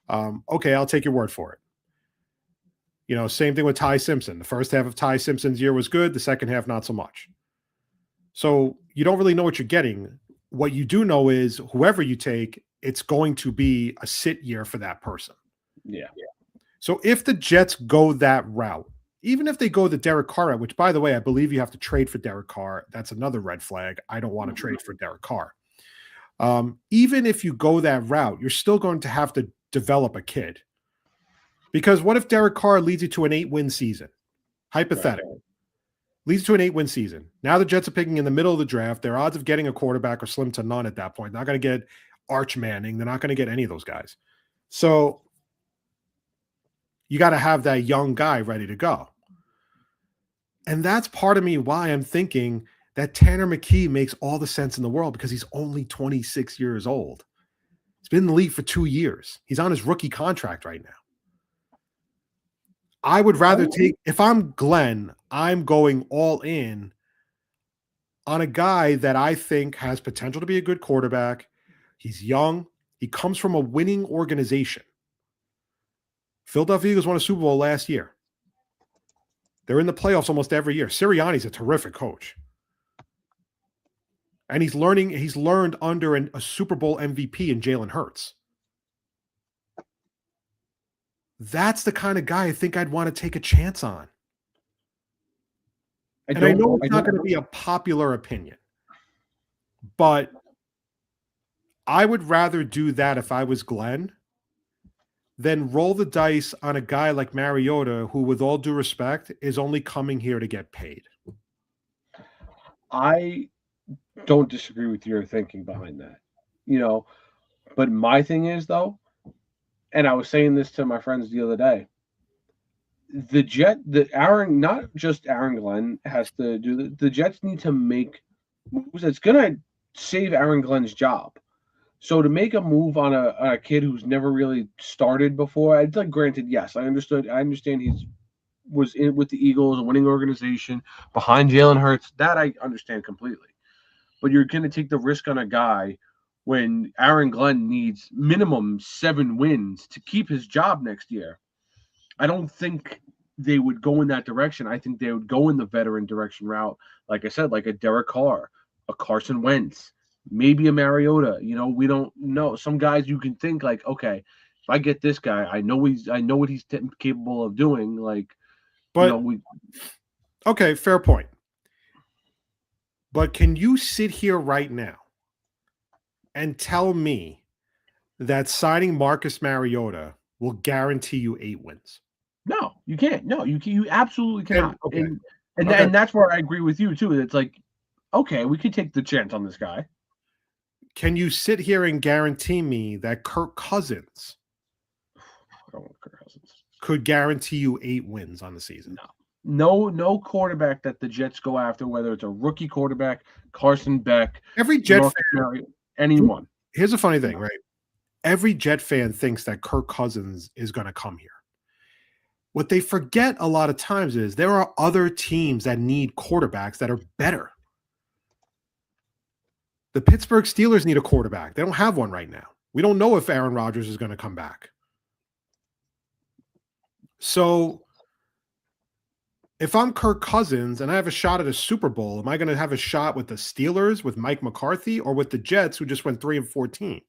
Okay, I'll take your word for it. You know, same thing with Ty Simpson. The first half of Ty Simpson's year was good. The second half, not so much. So you don't really know what you're getting. What you do know is whoever you take, it's going to be a sit year for that person. Yeah. So if the Jets go that route, even if they go the Derek Carr route, which, by the way, I believe you have to trade for Derek Carr. That's another red flag. I don't want to trade for Derek Carr. Even if you go that route, you're still going to have to develop a kid. Because what if Derek Carr leads you to an 8-win season? Hypothetically. Right. Leads to an 8-win season. Now the Jets are picking in the middle of the draft. Their odds of getting a quarterback are slim to none at that point. They're not going to get Arch Manning. They're not going to get any of those guys. So you got to have that young guy ready to go. And that's part of me why I'm thinking that Tanner McKee makes all the sense in the world, because he's only 26 years old. He's been in the league for 2 years. He's on his rookie contract right now. I would rather take, if I'm Glenn, I'm going all in on a guy that I think has potential to be a good quarterback. He's young. He comes from a winning organization. Philadelphia Eagles won a Super Bowl last year. They're in the playoffs almost every year. Sirianni's a terrific coach. And he's learned under a Super Bowl MVP in Jalen Hurts. That's the kind of guy I think I'd want to take a chance on. I know it's not going to be a popular opinion, but I would rather do that if I was Glenn than roll the dice on a guy like Mariota, who, with all due respect, is only coming here to get paid. I don't disagree with your thinking behind that, you know, but my thing is, though, and I was saying this to my friends the other day, not just Aaron Glenn has to do the Jets need to make moves that's gonna save Aaron Glenn's job. So to make a move on a kid who's never really started before, I'd like granted, yes, I understand he's was in with the Eagles, a winning organization behind Jalen Hurts. That I understand completely. But you're gonna take the risk on a guy when Aaron Glenn needs minimum 7 wins to keep his job next year. I don't think they would go in that direction. I think they would go in the veteran direction route, like I said, like a Derek Carr, a Carson Wentz, maybe a Mariota. We don't know. Some guys you can think like, okay, if I get this guy, I know what he's capable of doing. Like, But okay, fair point. But can you sit here right now and tell me that signing Marcus Mariota will guarantee you 8 wins? No, you can't. No, you absolutely cannot. Okay. And that's where I agree with you too. It's like, okay, we could take the chance on this guy. Can you sit here and guarantee me that Kirk Cousins could guarantee you 8 wins on the season? No quarterback that the Jets go after, whether it's a rookie quarterback, Carson Beck, every Jet fan, anyone. Here's a funny thing, right? Every Jet fan thinks that Kirk Cousins is going to come here. What they forget a lot of times is there are other teams that need quarterbacks that are better. The Pittsburgh Steelers need a quarterback. They don't have one right now. We don't know if Aaron Rodgers is going to come back. So if I'm Kirk Cousins and I have a shot at a Super Bowl, am I going to have a shot with the Steelers, with Mike McCarthy, or with the Jets who just went 3-14?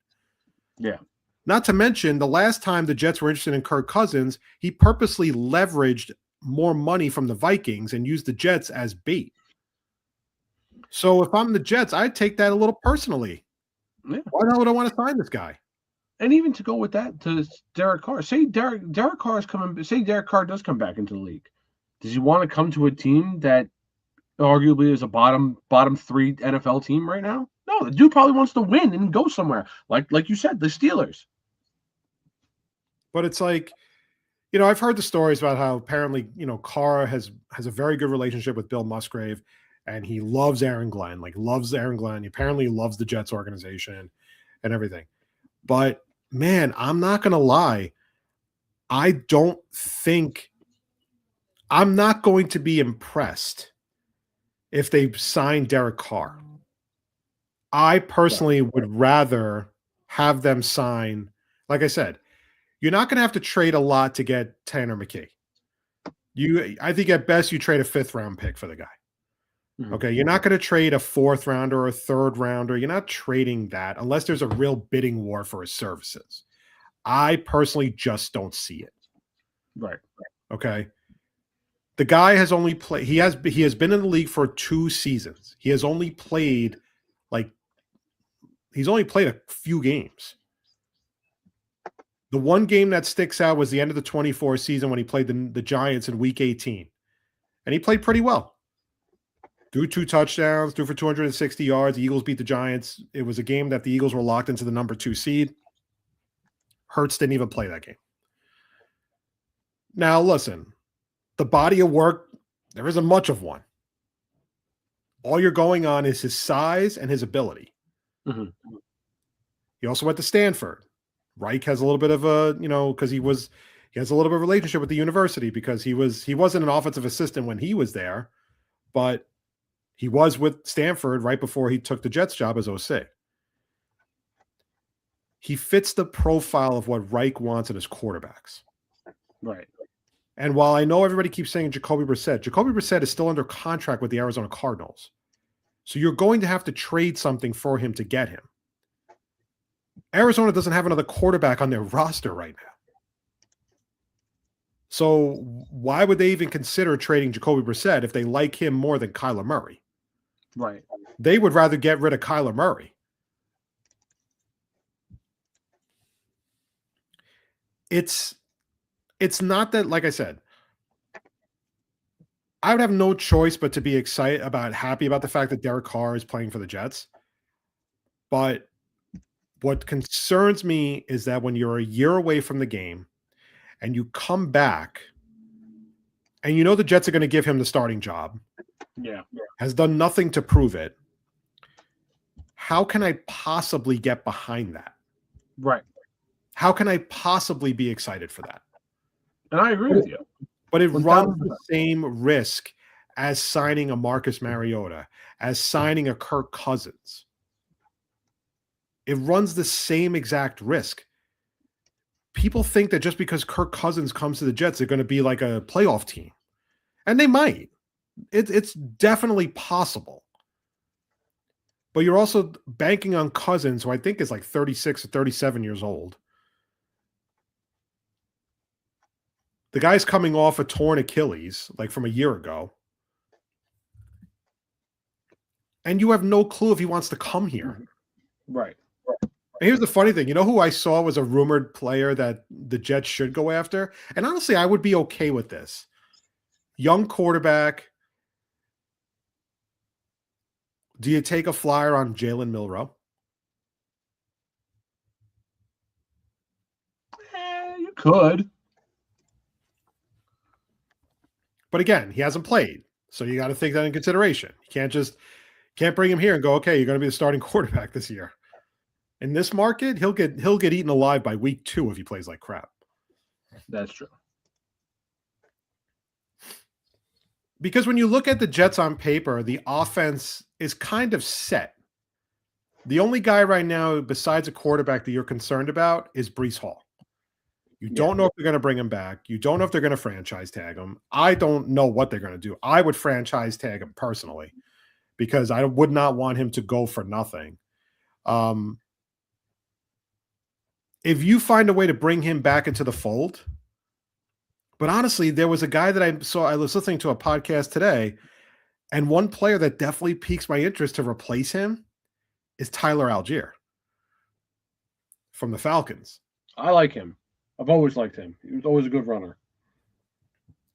Yeah. Not to mention, the last time the Jets were interested in Kirk Cousins, he purposely leveraged more money from the Vikings and used the Jets as bait. So if I'm the Jets, I'd take that a little personally. Yeah. Why the hell would I want to sign this guy? And even to go with that, to Derek Carr, say Derek Carr is coming. Say Derek Carr does come back into the league. Does he want to come to a team that arguably is a bottom 3 NFL team right now? No, the dude probably wants to win and go somewhere. Like you said, the Steelers. But it's like, I've heard the stories about how apparently, Carr has a very good relationship with Bill Musgrave, and he loves Aaron Glenn, He apparently loves the Jets organization and everything. But man, I'm not going to lie. I'm not going to be impressed if they sign Derek Carr. I personally would rather have them sign, like I said, you're not going to have to trade a lot to get Tanner McKee. I think at best you trade a 5th-round pick for the guy. Mm-hmm. Okay, you're not going to trade a 4th rounder or a 3rd rounder. You're not trading that unless there's a real bidding war for his services. I personally just don't see it. Right. Okay. The guy has only played. He has been in the league for 2 seasons. He has only played he's only played a few games. The one game that sticks out was the end of the 24 season when he played the Giants in Week 18, and he played pretty well. Threw 2 touchdowns, threw for 260 yards. The Eagles beat the Giants. It was a game that the Eagles were locked into the number 2 seed. Hurts didn't even play that game. Now, listen, the body of work, there isn't much of one. All you're going on is his size and his ability. Mm-hmm. He also went to Stanford. Reich has a little bit of a, because he has a little bit of a relationship with the university because he wasn't an offensive assistant when he was there, but he was with Stanford right before he took the Jets job as OC. He fits the profile of what Reich wants in his quarterbacks. Right. And while I know everybody keeps saying Jacoby Brissett is still under contract with the Arizona Cardinals. So you're going to have to trade something for him to get him. Arizona doesn't have another quarterback on their roster right now. So why would they even consider trading Jacoby Brissett if they like him more than Kyler Murray? Right. They would rather get rid of Kyler Murray. It's not that, like I said, I would have no choice but to be happy about the fact that Derek Carr is playing for the Jets. But what concerns me is that when you're a year away from the game and you come back and you know the Jets are going to give him the starting job. Yeah. Has done nothing to prove it. How can I possibly get behind that? Right. How can I possibly be excited for that? And I agree with you. But it 1000%. runs the same risk as signing a Marcus Mariota, as signing a Kirk Cousins. It runs the same exact risk. People think that just because Kirk Cousins comes to the Jets, they're going to be like a playoff team. And they might. It's definitely possible. But you're also banking on Cousins, who I think is like 36 or 37 years old. The guy's coming off a torn Achilles, like from a year ago. And you have no clue if he wants to come here. Right. And here's the funny thing. You know who I saw was a rumored player that the Jets should go after? And honestly, I would be okay with this. Young quarterback. Do you take a flyer on Jalen Milroe? You could. But again, he hasn't played. So you got to take that in consideration. You can't bring him here and go, okay, you're going to be the starting quarterback this year. In this market, he'll get eaten alive by week 2 if he plays like crap. That's true. Because when you look at the Jets on paper, the offense is kind of set. The only guy right now besides a quarterback that you're concerned about is Breece Hall. You don't know if they're going to bring him back. You don't know if they're going to franchise tag him. I don't know what they're going to do. I would franchise tag him personally because I would not want him to go for nothing. If you find a way to bring him back into the fold, but honestly, there was a guy that I saw, I was listening to a podcast today, and one player that definitely piques my interest to replace him is Tyler Algier from the Falcons. I like him. I've always liked him. He was always a good runner.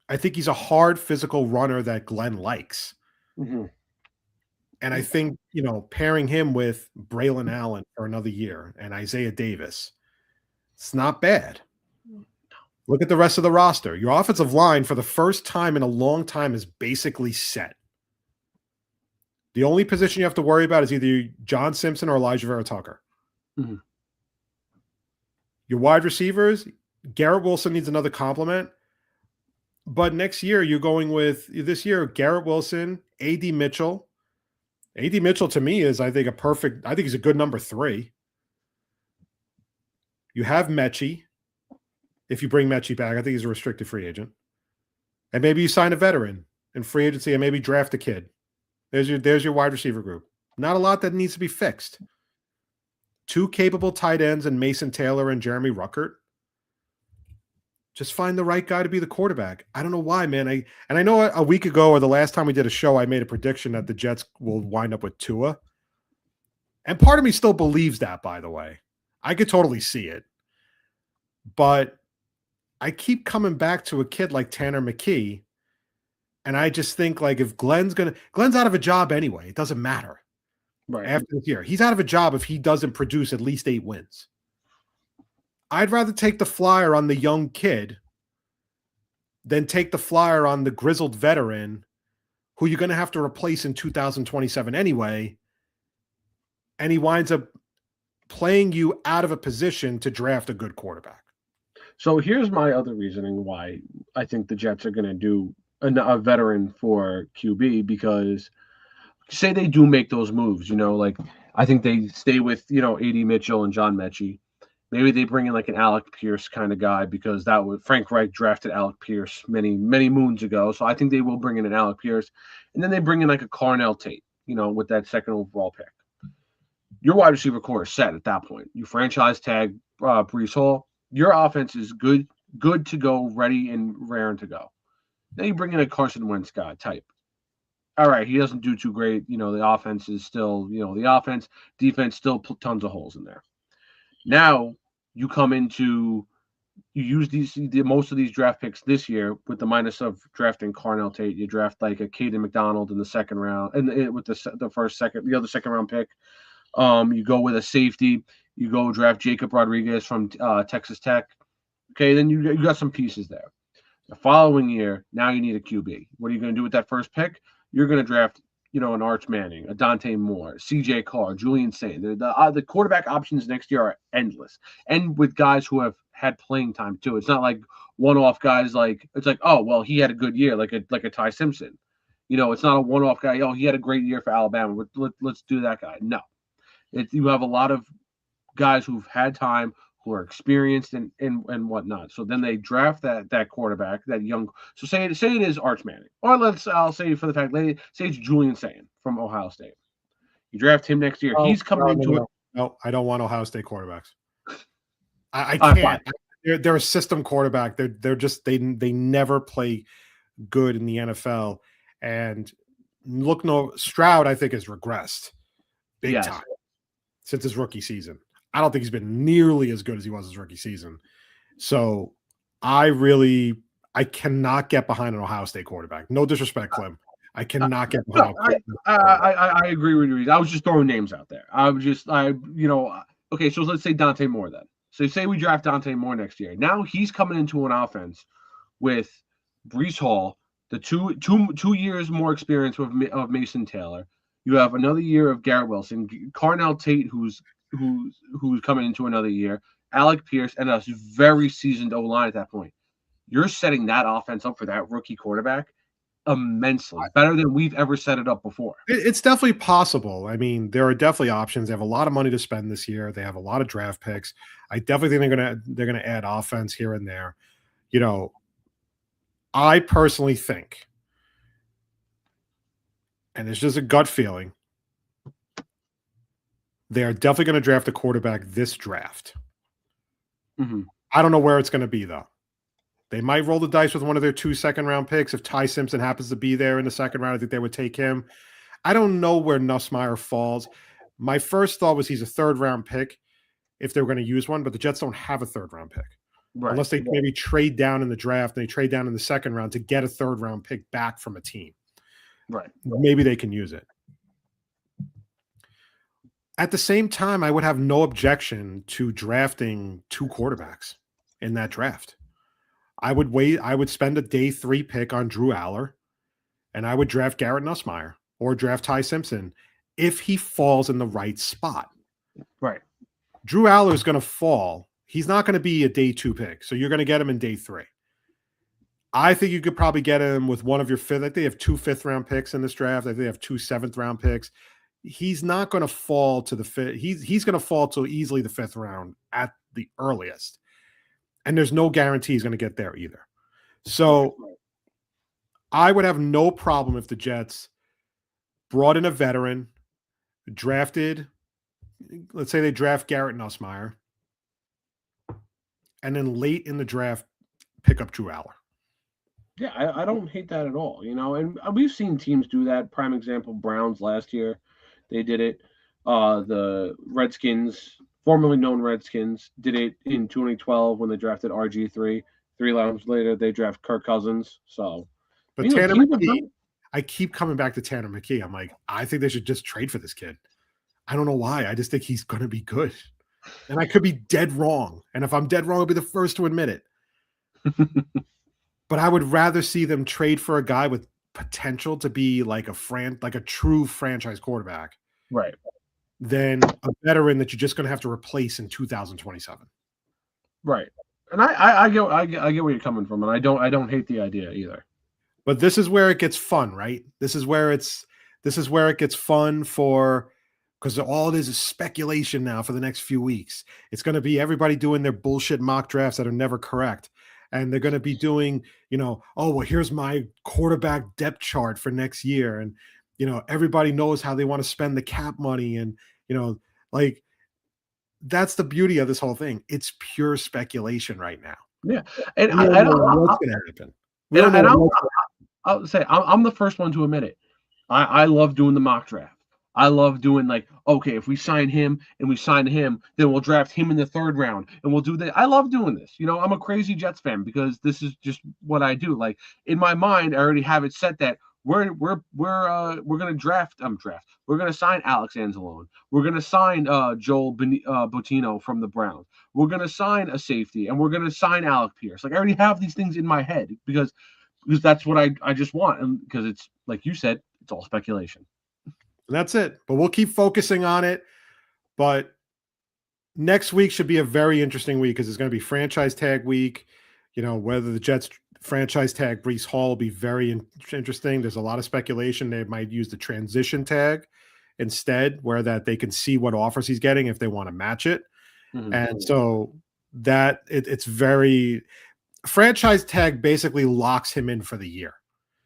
I think he's a hard physical runner that Glenn likes. Mm-hmm. And I think, pairing him with Braylon Allen for another year and Isaiah Davis, it's not bad. Look at the rest of the roster. Your offensive line, for the first time in a long time, is basically set. The only position you have to worry about is either John Simpson or Elijah Vera Tucker. Mm-hmm. Your wide receivers, Garrett Wilson needs another compliment. But next year, you're going with, this year, Garrett Wilson, A.D. Mitchell. A.D. Mitchell, to me, is, I think he's a good number 3. You have Mechie. If you bring Mechie back, I think he's a restricted free agent. And maybe you sign a veteran in free agency and maybe draft a kid. There's your wide receiver group. Not a lot that needs to be fixed. 2 capable tight ends in Mason Taylor and Jeremy Ruckert. Just find the right guy to be the quarterback. I don't know why, man. I know a week ago or the last time we did a show, I made a prediction that the Jets will wind up with Tua. And part of me still believes that, by the way. I could totally see it. But I keep coming back to a kid like Tanner McKee. And I just think, like, if Glenn's out of a job anyway, it doesn't matter. Right. After this year, he's out of a job if he doesn't produce at least 8 wins. I'd rather take the flyer on the young kid than take the flyer on the grizzled veteran who you're going to have to replace in 2027 anyway. And he winds up playing you out of a position to draft a good quarterback. So here's my other reasoning why I think the Jets are going to do a veteran for QB, because say they do make those moves, like I think they stay with, A.D. Mitchell and John Mechie. Maybe they bring in like an Alec Pierce kind of guy, because Frank Reich drafted Alec Pierce many, many moons ago. So I think they will bring in an Alec Pierce. And then they bring in like a Carnell Tate, with that 2nd overall pick. Your wide receiver core is set at that point. You franchise tag Breece Hall. Your offense is good to go, ready and raring to go. Then you bring in a Carson Wentz guy type. All right, he doesn't do too great. The offense is still, the offense, defense, still tons of holes in there. Now you use most of these draft picks this year with the minus of drafting Carnell Tate. You draft like a Caden McDonald in the 2nd round, and with the other second round pick. You go with a safety. You go draft Jacob Rodriguez from Texas Tech. Okay, then you got some pieces there. The following year, now you need a QB. What are you going to do with that first pick? You're going to draft, an Arch Manning, a Dante Moore, C.J. Carr, Julian Saint. The quarterback options next year are endless, and with guys who have had playing time too. It's not like one-off guys. Like it's like, oh well, he had a good year, like a Ty Simpson. It's not a one-off guy. Oh, he had a great year for Alabama. Let's do that guy. No, you have a lot of guys who've had time, who are experienced and whatnot. So then they draft that quarterback, that young. So say it is Arch Manning, or I'll say for the fact, say it's Julian Saint from Ohio State. You draft him next year. He's coming into it. No, I don't want Ohio State quarterbacks. I can't. They're a system quarterback. They're just they never play good in the NFL. And Stroud, I think, has regressed big time since his rookie season. I don't think he's been nearly as good as he was his rookie season. So I cannot get behind an Ohio State quarterback. No disrespect, Klim. I cannot get behind. I agree with you. I was just throwing names out there. Okay, so let's say Dante Moore then. So say we draft Dante Moore next year. Now he's coming into an offense with Breece Hall, the two years more experience of Mason Taylor. You have another year of Garrett Wilson, Carnell Tate, who's coming into another year, Alec Pierce, and a very seasoned O-line at that point. You're setting that offense up for that rookie quarterback immensely, better than we've ever set it up before. It's definitely possible. I mean, there are definitely options. They have a lot of money to spend this year. They have a lot of draft picks. I definitely think they're gonna add offense here and there. I personally think, and it's just a gut feeling, they are definitely going to draft a quarterback this draft. Mm-hmm. I don't know where it's going to be, though. They might roll the dice with one of their 2 second-round picks. If Ty Simpson happens to be there in the second round, I think they would take him. I don't know where Nussmeier falls. My first thought was he's a third-round pick if they were going to use one, but the Jets don't have a third-round pick. Right. Unless they maybe trade down in the draft and they trade down in the second round to get a third-round pick back from a team. Right. Maybe they can use it. At the same time, I would have no objection to drafting 2 quarterbacks in that draft. I would spend a day 3 pick on Drew Aller, and I would draft Garrett Nussmeier or draft Ty Simpson if he falls in the right spot. Right. Drew Aller is going to fall. He's not going to be a day 2 pick, so you're going to get him in day 3. I think you could probably get him with one of your fifth. I think they have 2 5th-round picks in this draft. I think they have 2 7th-round picks. He's not going to fall to the 5th. He's going to fall to easily the 5th round at the earliest. And there's no guarantee he's going to get there either. So I would have no problem if the Jets brought in a veteran, drafted, let's say they draft Garrett Nussmeier, and then late in the draft, pick up Drew Aller. Yeah, I don't hate that at all, and we've seen teams do that. Prime example, Browns last year. They did it. The Redskins, formerly known Redskins, did it in 2012 when they drafted RG3. 3 rounds later, they draft Kirk Cousins. So, but Tanner McKee, I keep coming back to Tanner McKee. I'm like, I think they should just trade for this kid. I don't know why. I just think he's going to be good. And I could be dead wrong. And if I'm dead wrong, I'll be the first to admit it. But I would rather see them trade for a guy with potential to be like a true franchise quarterback. Right. Than a veteran that you're just going to have to replace in 2027. Right. And I get where you're coming from, and I don't hate the idea either. But this is where it gets fun, right? This is where it gets fun because all it is speculation now for the next few weeks. It's going to be everybody doing their bullshit mock drafts that are never correct. And they're going to be doing, oh, well, here's my quarterback depth chart for next year. And, everybody knows how they want to spend the cap money. And, that's the beauty of this whole thing. It's pure speculation right now. Yeah. And I don't know what's going to happen. I'll say I'm the first one to admit it. I love doing the mock draft. I love doing okay, if we sign him and we sign him, then we'll draft him in the 3rd round and we'll do that. I love doing this. I'm a crazy Jets fan because this is just what I do. In my mind, I already have it set that we're gonna draft. We're gonna sign Alex Anzalone. We're gonna sign Joel Botino from the Browns. We're gonna sign a safety, and we're gonna sign Alec Pierce. Like I already have these things in my head because that's what I just want, and because it's like you said, it's all speculation. That's it. But we'll keep focusing on it. But next week should be a very interesting week because it's going to be franchise tag week. Whether the Jets franchise tag Breece Hall will be very interesting. There's a lot of speculation they might use the transition tag instead, where that they can see what offers he's getting if they want to match it. Mm-hmm. And so that it's very franchise tag basically locks him in for the year.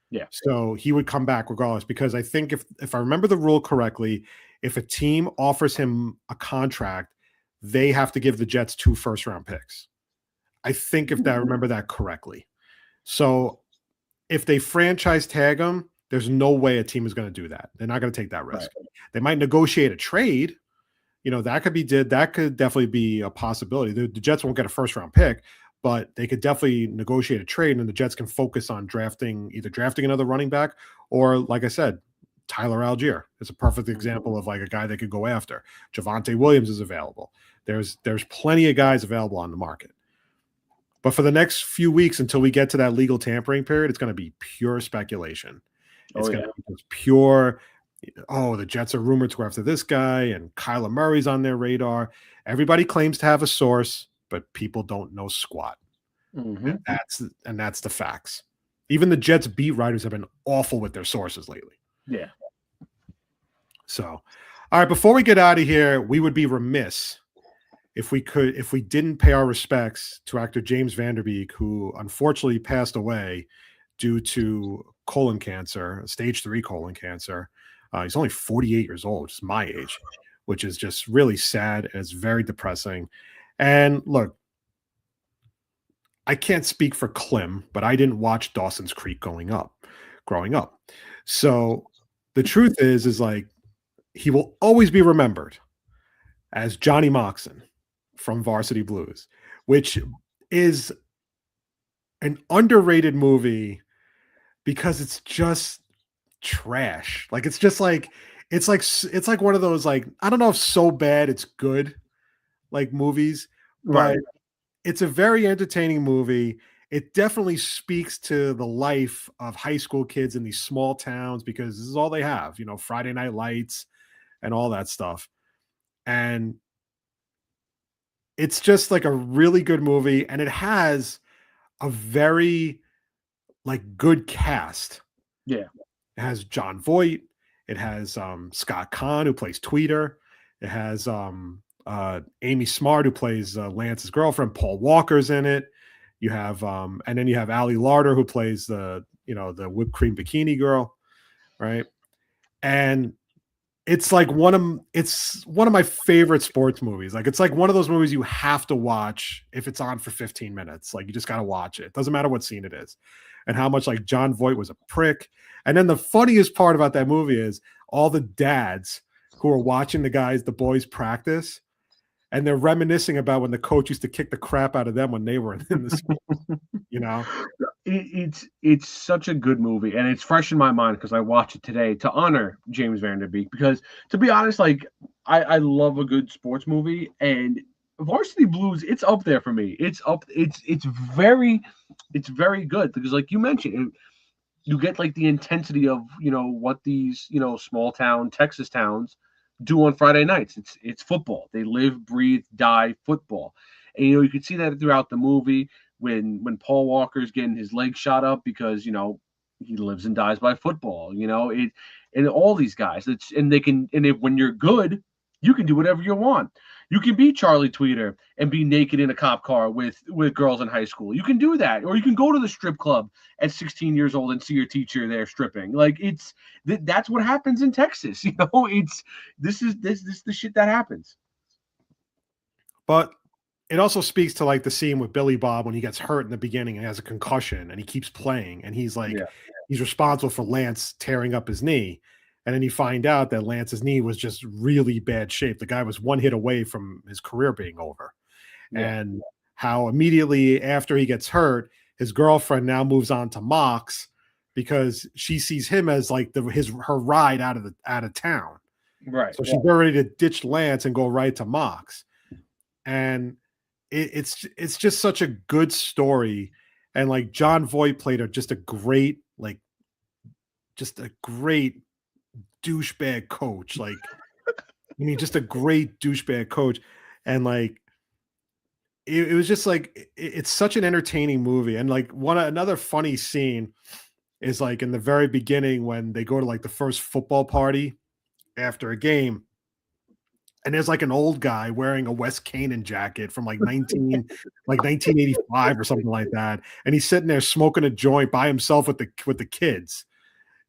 Yeah. So he would come back regardless, because I think if I remember the rule correctly, if a team offers him a contract, they have to give the Jets 2 first-round picks. I think I remember that correctly. So if they franchise tag him, there's no way a team is going to do that. They're not going to take that risk. Right. They might negotiate a trade. That could definitely be a possibility. The Jets won't get a first-round pick, but they could definitely negotiate a trade, and the Jets can focus on either drafting another running back, or, like I said, Tyler Algier is a perfect example of like a guy they could go after. Javonte Williams is available. There's plenty of guys available on the market. But for the next few weeks until we get to that legal tampering period, it's going to be pure speculation. It's going to be just pure, the Jets are rumored to go after this guy, and Kyler Murray's on their radar. Everybody claims to have a source, but people don't know squat. Mm-hmm. And that's the facts. Even the Jets beat writers have been awful with their sources lately. Yeah. So, all right, before we get out of here, we would be remiss if we didn't pay our respects to actor James Van Der Beek, who unfortunately passed away due to colon cancer, stage 3 colon cancer. He's only 48 years old, which is my age, which is just really sad, and it's very depressing. And look, I can't speak for KLIM, but I didn't watch Dawson's Creek growing up. So the truth is like, he will always be remembered as Johnny Moxon from Varsity Blues, which is an underrated movie because it's just trash. Like it's like one of those, like, I don't know if so bad it's good, like, movies, right. But it's a very entertaining movie. It definitely speaks to the life of high school kids in these small towns, because this is all they have, Friday Night Lights and all that stuff. And it's just like a really good movie, and it has a very good cast. Yeah. It has John Voight. It has Scott Kahn, who plays Tweeter. It has Amy Smart, who plays Lance's girlfriend. Paul Walker's in it. You have and then you have Ali Larder, who plays the whipped cream bikini girl, right? And it's one of my favorite sports movies. Like, it's like one of those movies you have to watch if it's on for 15 minutes. Like, you just got to watch it. Doesn't matter what scene it is. And how much John Voight was a prick. And then the funniest part about that movie is all the dads who are watching the boys practice, and they're reminiscing about when the coach used to kick the crap out of them when they were in the school. It's such a good movie, and it's fresh in my mind because I watched it today to honor James Van Der Beek. Because, to be honest, I love a good sports movie, and Varsity Blues, it's up there for me. It's very good because, like you mentioned, you get the intensity of what these small town Texas towns do on Friday nights. It's football. They live, breathe, die football. And you can see that throughout the movie when Paul Walker's getting his leg shot up because he lives and dies by football. And all these guys. When you're good, you can do whatever you want. You can be Charlie Tweeter and be naked in a cop car with girls in high school. You can do that, or you can go to the strip club at 16 years old and see your teacher there stripping. That's what happens in Texas. This is the shit that happens. But it also speaks to the scene with Billy Bob when he gets hurt in the beginning and has a concussion and he keeps playing, and he's he's responsible for Lance tearing up his knee. And then you find out that Lance's knee was just really bad shape. The guy was one hit away from his career being over. Yeah. And how immediately after he gets hurt, his girlfriend now moves on to Mox because she sees him as like her ride out of town. Right. So she's ready to ditch Lance and go right to Mox. And it's just such a good story. And like John Voight played just a great douchebag coach. Like, I mean, just a great douchebag coach. And like, it was just like, it's such an entertaining movie. And like another funny scene is like in the very beginning when they go to like the first football party after a game. And there's like an old guy wearing a Wes Kanan jacket from like 1985 or something like that. And he's sitting there smoking a joint by himself with the kids.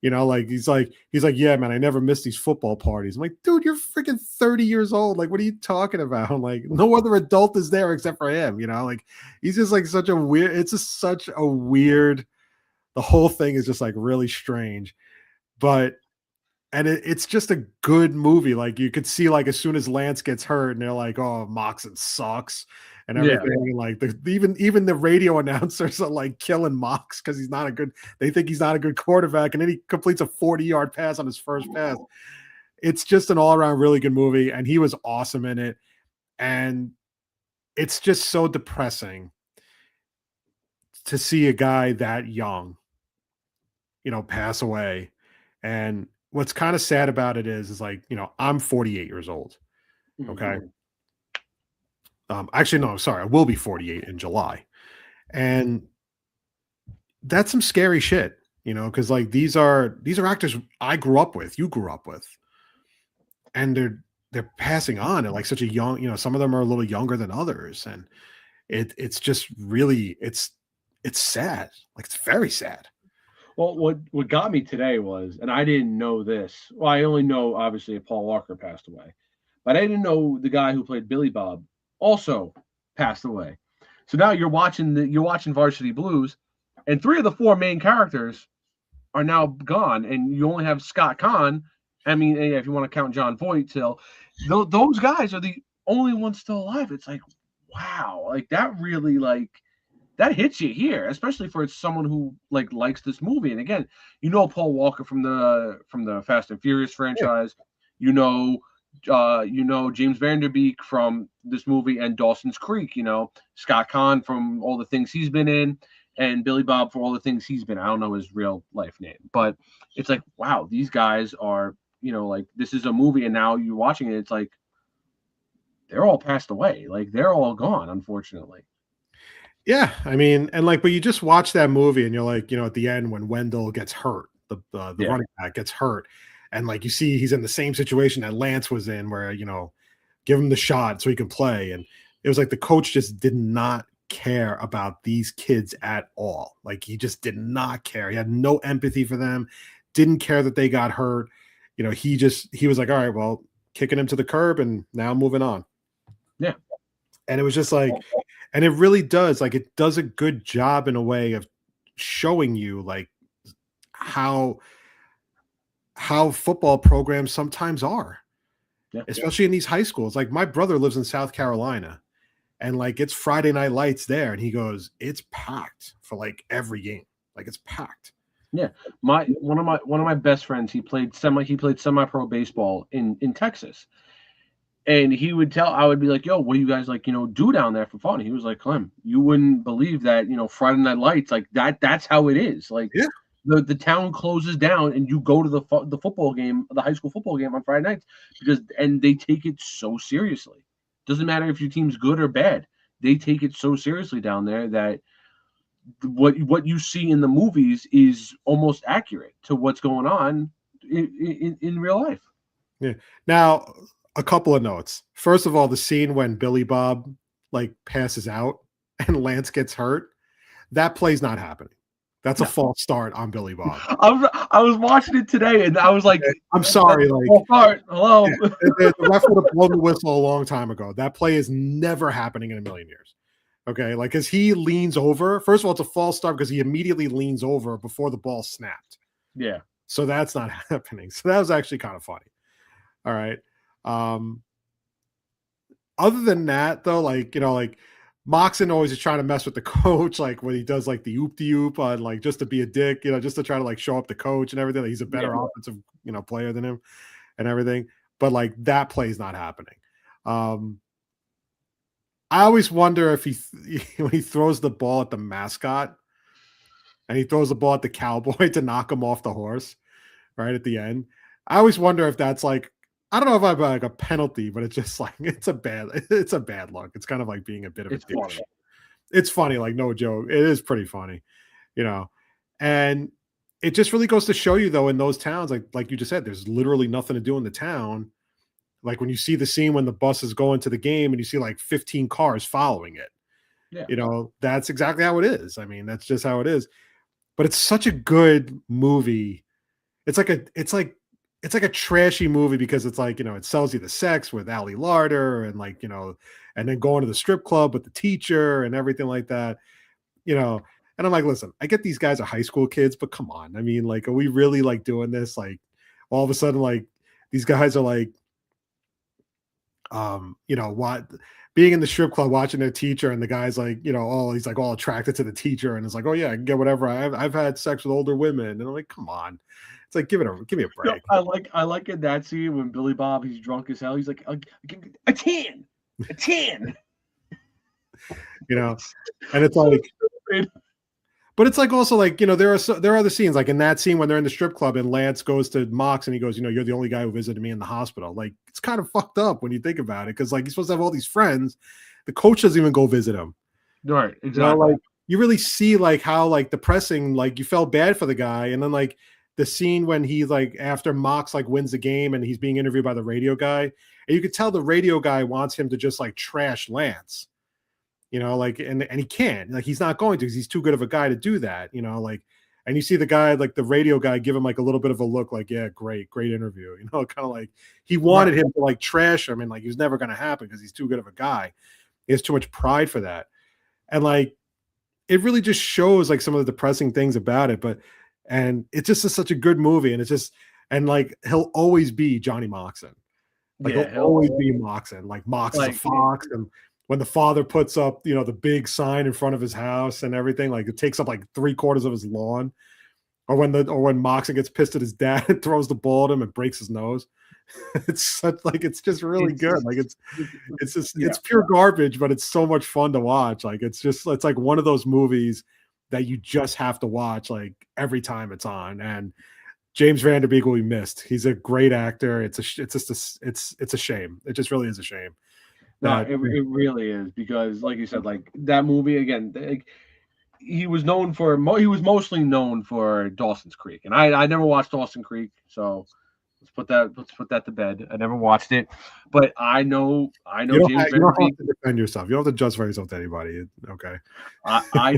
You know, like he's like, yeah, man, I never miss these football parties. I'm like, dude, you're freaking 30 years old. Like, what are you talking about? I'm like, no other adult is there except for him. You know, like he's just like such a weird. It's just such a weird. The whole thing is just like really strange, but it's just a good movie. Like you could see, like as soon as Lance gets hurt, and they're like, "Oh, Moxon sucks," and everything. Yeah. Like even the radio announcers are like killing Mox because he's not a good. They think he's not a good quarterback, and then he completes a 40-yard pass on his first pass. It's just an all-around really good movie, and he was awesome in it. And it's just so depressing to see a guy that young, you know, pass away. And what's kind of sad about it is like, you know, I'm 48 years old. Okay. Actually, no, I'm sorry. I will be 48 in July. And that's some scary shit, you know, because like these are actors I grew up with, you grew up with. And they're passing on at like such a young, you know, some of them are a little younger than others. And it's just really it's sad. Like it's very sad. Well, what got me today was, and I didn't know this. Well, I only know obviously Paul Walker passed away, but I didn't know the guy who played Billy Bob also passed away. So now you're watching Varsity Blues, and 3 of the 4 main characters are now gone, and you only have Scott Conn. I mean, if you want to count John Voight still, those guys are the only ones still alive. It's like, wow, like that really like. That hits you here, especially for someone who like likes this movie. And again, you know Paul Walker from the Fast and Furious franchise. Yeah. You know James Vanderbeek from this movie and Dawson's Creek. You know Scott Conn from all the things he's been in, and Billy Bob for all the things he's been. I don't know his real life name, but it's like, wow, these guys are, you know, like this is a movie, and now you're watching it. It's like they're all passed away. Like they're all gone, unfortunately. Yeah, I mean, and like, but you just watch that movie and you're like, you know, at the end when Wendell gets hurt, the running back gets hurt, and like you see he's in the same situation that Lance was in, where, you know, give him the shot so he can play. And it was like the coach just did not care about these kids at all. Like he just did not care. He had no empathy for them, didn't care that they got hurt. You know, he was like, all right, well, kicking him to the curb and now moving on. Yeah. And it was just like, and it really does, like, it does a good job in a way of showing you like how football programs sometimes are, especially in these high schools. Like my brother lives in South Carolina, and like it's Friday Night Lights there, and he goes, it's packed for like every game. Like it's packed. Yeah, one of my best friends, he played semi-pro baseball in Texas. And he would I would be like, yo, what do you guys like, you know, do down there for fun? He was like, Clem, you wouldn't believe that, you know, Friday Night Lights, like that's how it is. Like the town closes down and you go to the football game, the high school football game on Friday nights, and they take it so seriously. Doesn't matter if your team's good or bad. They take it so seriously down there that what you see in the movies is almost accurate to what's going on in real life. Yeah. Now, a couple of notes. First of all, the scene when Billy Bob like passes out and Lance gets hurt, that play's not happening. That's a false start on Billy Bob. I was watching it today and I was like, I'm sorry. Like, hello. Yeah, the ref would have blown the whistle a long time ago. That play is never happening in a million years. Okay. Like, as he leans over, first of all, it's a false start because he immediately leans over before the ball snapped. Yeah. So that's not happening. So that was actually kind of funny. All right. Other than that, though, like, you know, like Moxon always is trying to mess with the coach, like when he does like the oop-de-oop on like just to be a dick, just to try to like show up the coach and everything. Like, he's a better offensive, player than him and everything. But like that play's not happening. I always wonder if when he throws the ball at the mascot and he throws the ball at the cowboy to knock him off the horse right at the end. I always wonder if that's like, I don't know if I'm like a penalty, but it's just like it's a bad look. It's kind of like being a bit of a douche. It's funny, like no joke. It is pretty funny, and it just really goes to show you though, in those towns, like you just said, there's literally nothing to do in the town. Like when you see the scene when the bus is going to the game and you see like 15 cars following it, that's exactly how it is. I mean, that's just how it is. But it's such a good movie. It's like a trashy movie because it's like, it sells you the sex with Ali Larder and like, and then going to the strip club with the teacher and everything like that, and I'm like, listen, I get these guys are high school kids, but come on. I mean, like, are we really like doing this? Like all of a sudden, like these guys are like, what being in the strip club, watching their teacher, and the guy's like, he's like all attracted to the teacher. And it's like, oh yeah, I can get whatever. I've had sex with older women. And I'm like, come on. It's like, give me a break. I like in that scene when Billy Bob, he's drunk as hell. He's like, a 10. And it's like, but it's like also like, there are other scenes like in that scene when they're in the strip club and Lance goes to Mox and he goes, you're the only guy who visited me in the hospital. Like it's kind of fucked up when you think about it. Cause like he's supposed to have all these friends. The coach doesn't even go visit him. Right. Exactly. Like you really see like how like depressing, like you felt bad for the guy. And then like the scene when he's like after Mox like wins the game and he's being interviewed by the radio guy, and you could tell the radio guy wants him to just like trash Lance, like and he can't, like he's not going to because he's too good of a guy to do that, like, and you see the guy, like the radio guy, give him like a little bit of a look like, yeah, great interview, kind of like he wanted him to like trash him and like he was never going to happen because he's too good of a guy. He has too much pride for that. And like it really just shows like some of the depressing things about it, and it just is such a good movie. And it's just, and like, he'll always be Johnny Moxon. Like he'll always be Moxon. Like Mox is a fox. And when the father puts up, the big sign in front of his house and everything, like it takes up like 3/4 of his lawn. Or when Moxon gets pissed at his dad and throws the ball at him and breaks his nose. It's just really good. Like it's pure garbage, but it's so much fun to watch. Like it's like one of those movies that you just have to watch like every time it's on. And James Van Der Beek will be missed. He's a great actor. It's a shame. It just really is a shame. No, it really is, because like you said, like that movie again, like, he was mostly known for Dawson's Creek, and I never watched Dawson's Creek, so let's put that to bed. I never watched it, but I know James Van Der Beek. You don't have to defend yourself. You don't have to justify yourself to anybody. Okay. I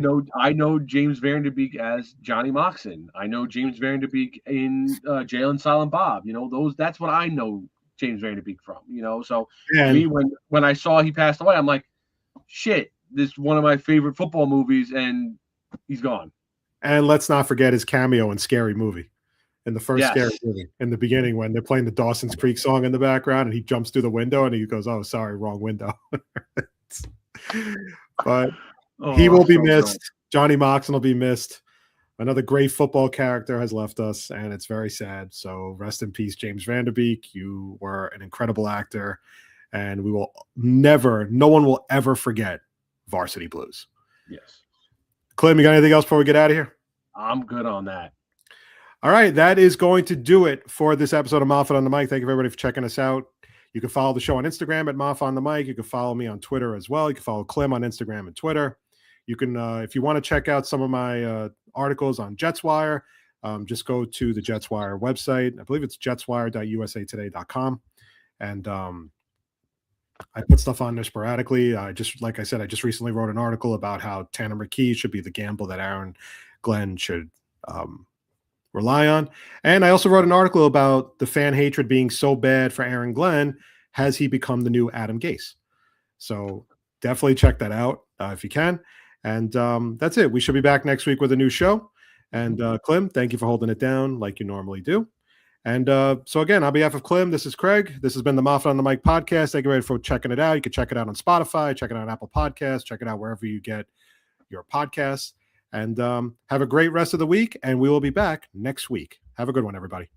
know James Van Der Beek as Johnny Moxon. I know James Van Der Beek in Jay and Silent Bob. That's what I know James Van Der Beek from. So me, when I saw he passed away, I'm like, shit, this is one of my favorite football movies, and he's gone. And let's not forget his cameo in Scary Movie. In the first Scary Movie, in the beginning, when they're playing the Dawson's Creek song in the background and he jumps through the window and he goes, oh, sorry, wrong window. But he will be missed. Good. Johnny Moxon will be missed. Another great football character has left us, and it's very sad. So rest in peace, James Van Der Beek. You were an incredible actor, and no one will ever forget Varsity Blues. Yes. Klim, you got anything else before we get out of here? I'm good on that. All right, that is going to do it for this episode of Moffett on the Mic. Thank you, everybody, for checking us out. You can follow the show on Instagram at Moff on the Mic. You can follow me on Twitter as well. You can follow Klim on Instagram and Twitter. You can, if you want to check out some of my articles on JetsWire, just go to the JetsWire website. I believe it's jetswire.usatoday.com. And I put stuff on there sporadically. Like I said, I just recently wrote an article about how Tanner McKee should be the gamble that Aaron Glenn should rely on. And I also wrote an article about the fan hatred being so bad for Aaron Glenn. Has he become the new Adam Gase? So definitely check that out if you can. And that's it. We should be back next week with a new show. And Klim, thank you for holding it down like you normally do. And so again, on behalf of KLIM, this is Craig. This has been the Moffett on the Mic podcast. Thank you very much for checking it out. You can check it out on Spotify, check it out on Apple Podcasts, check it out wherever you get your podcasts. And have a great rest of the week. And we will be back next week. Have a good one, everybody.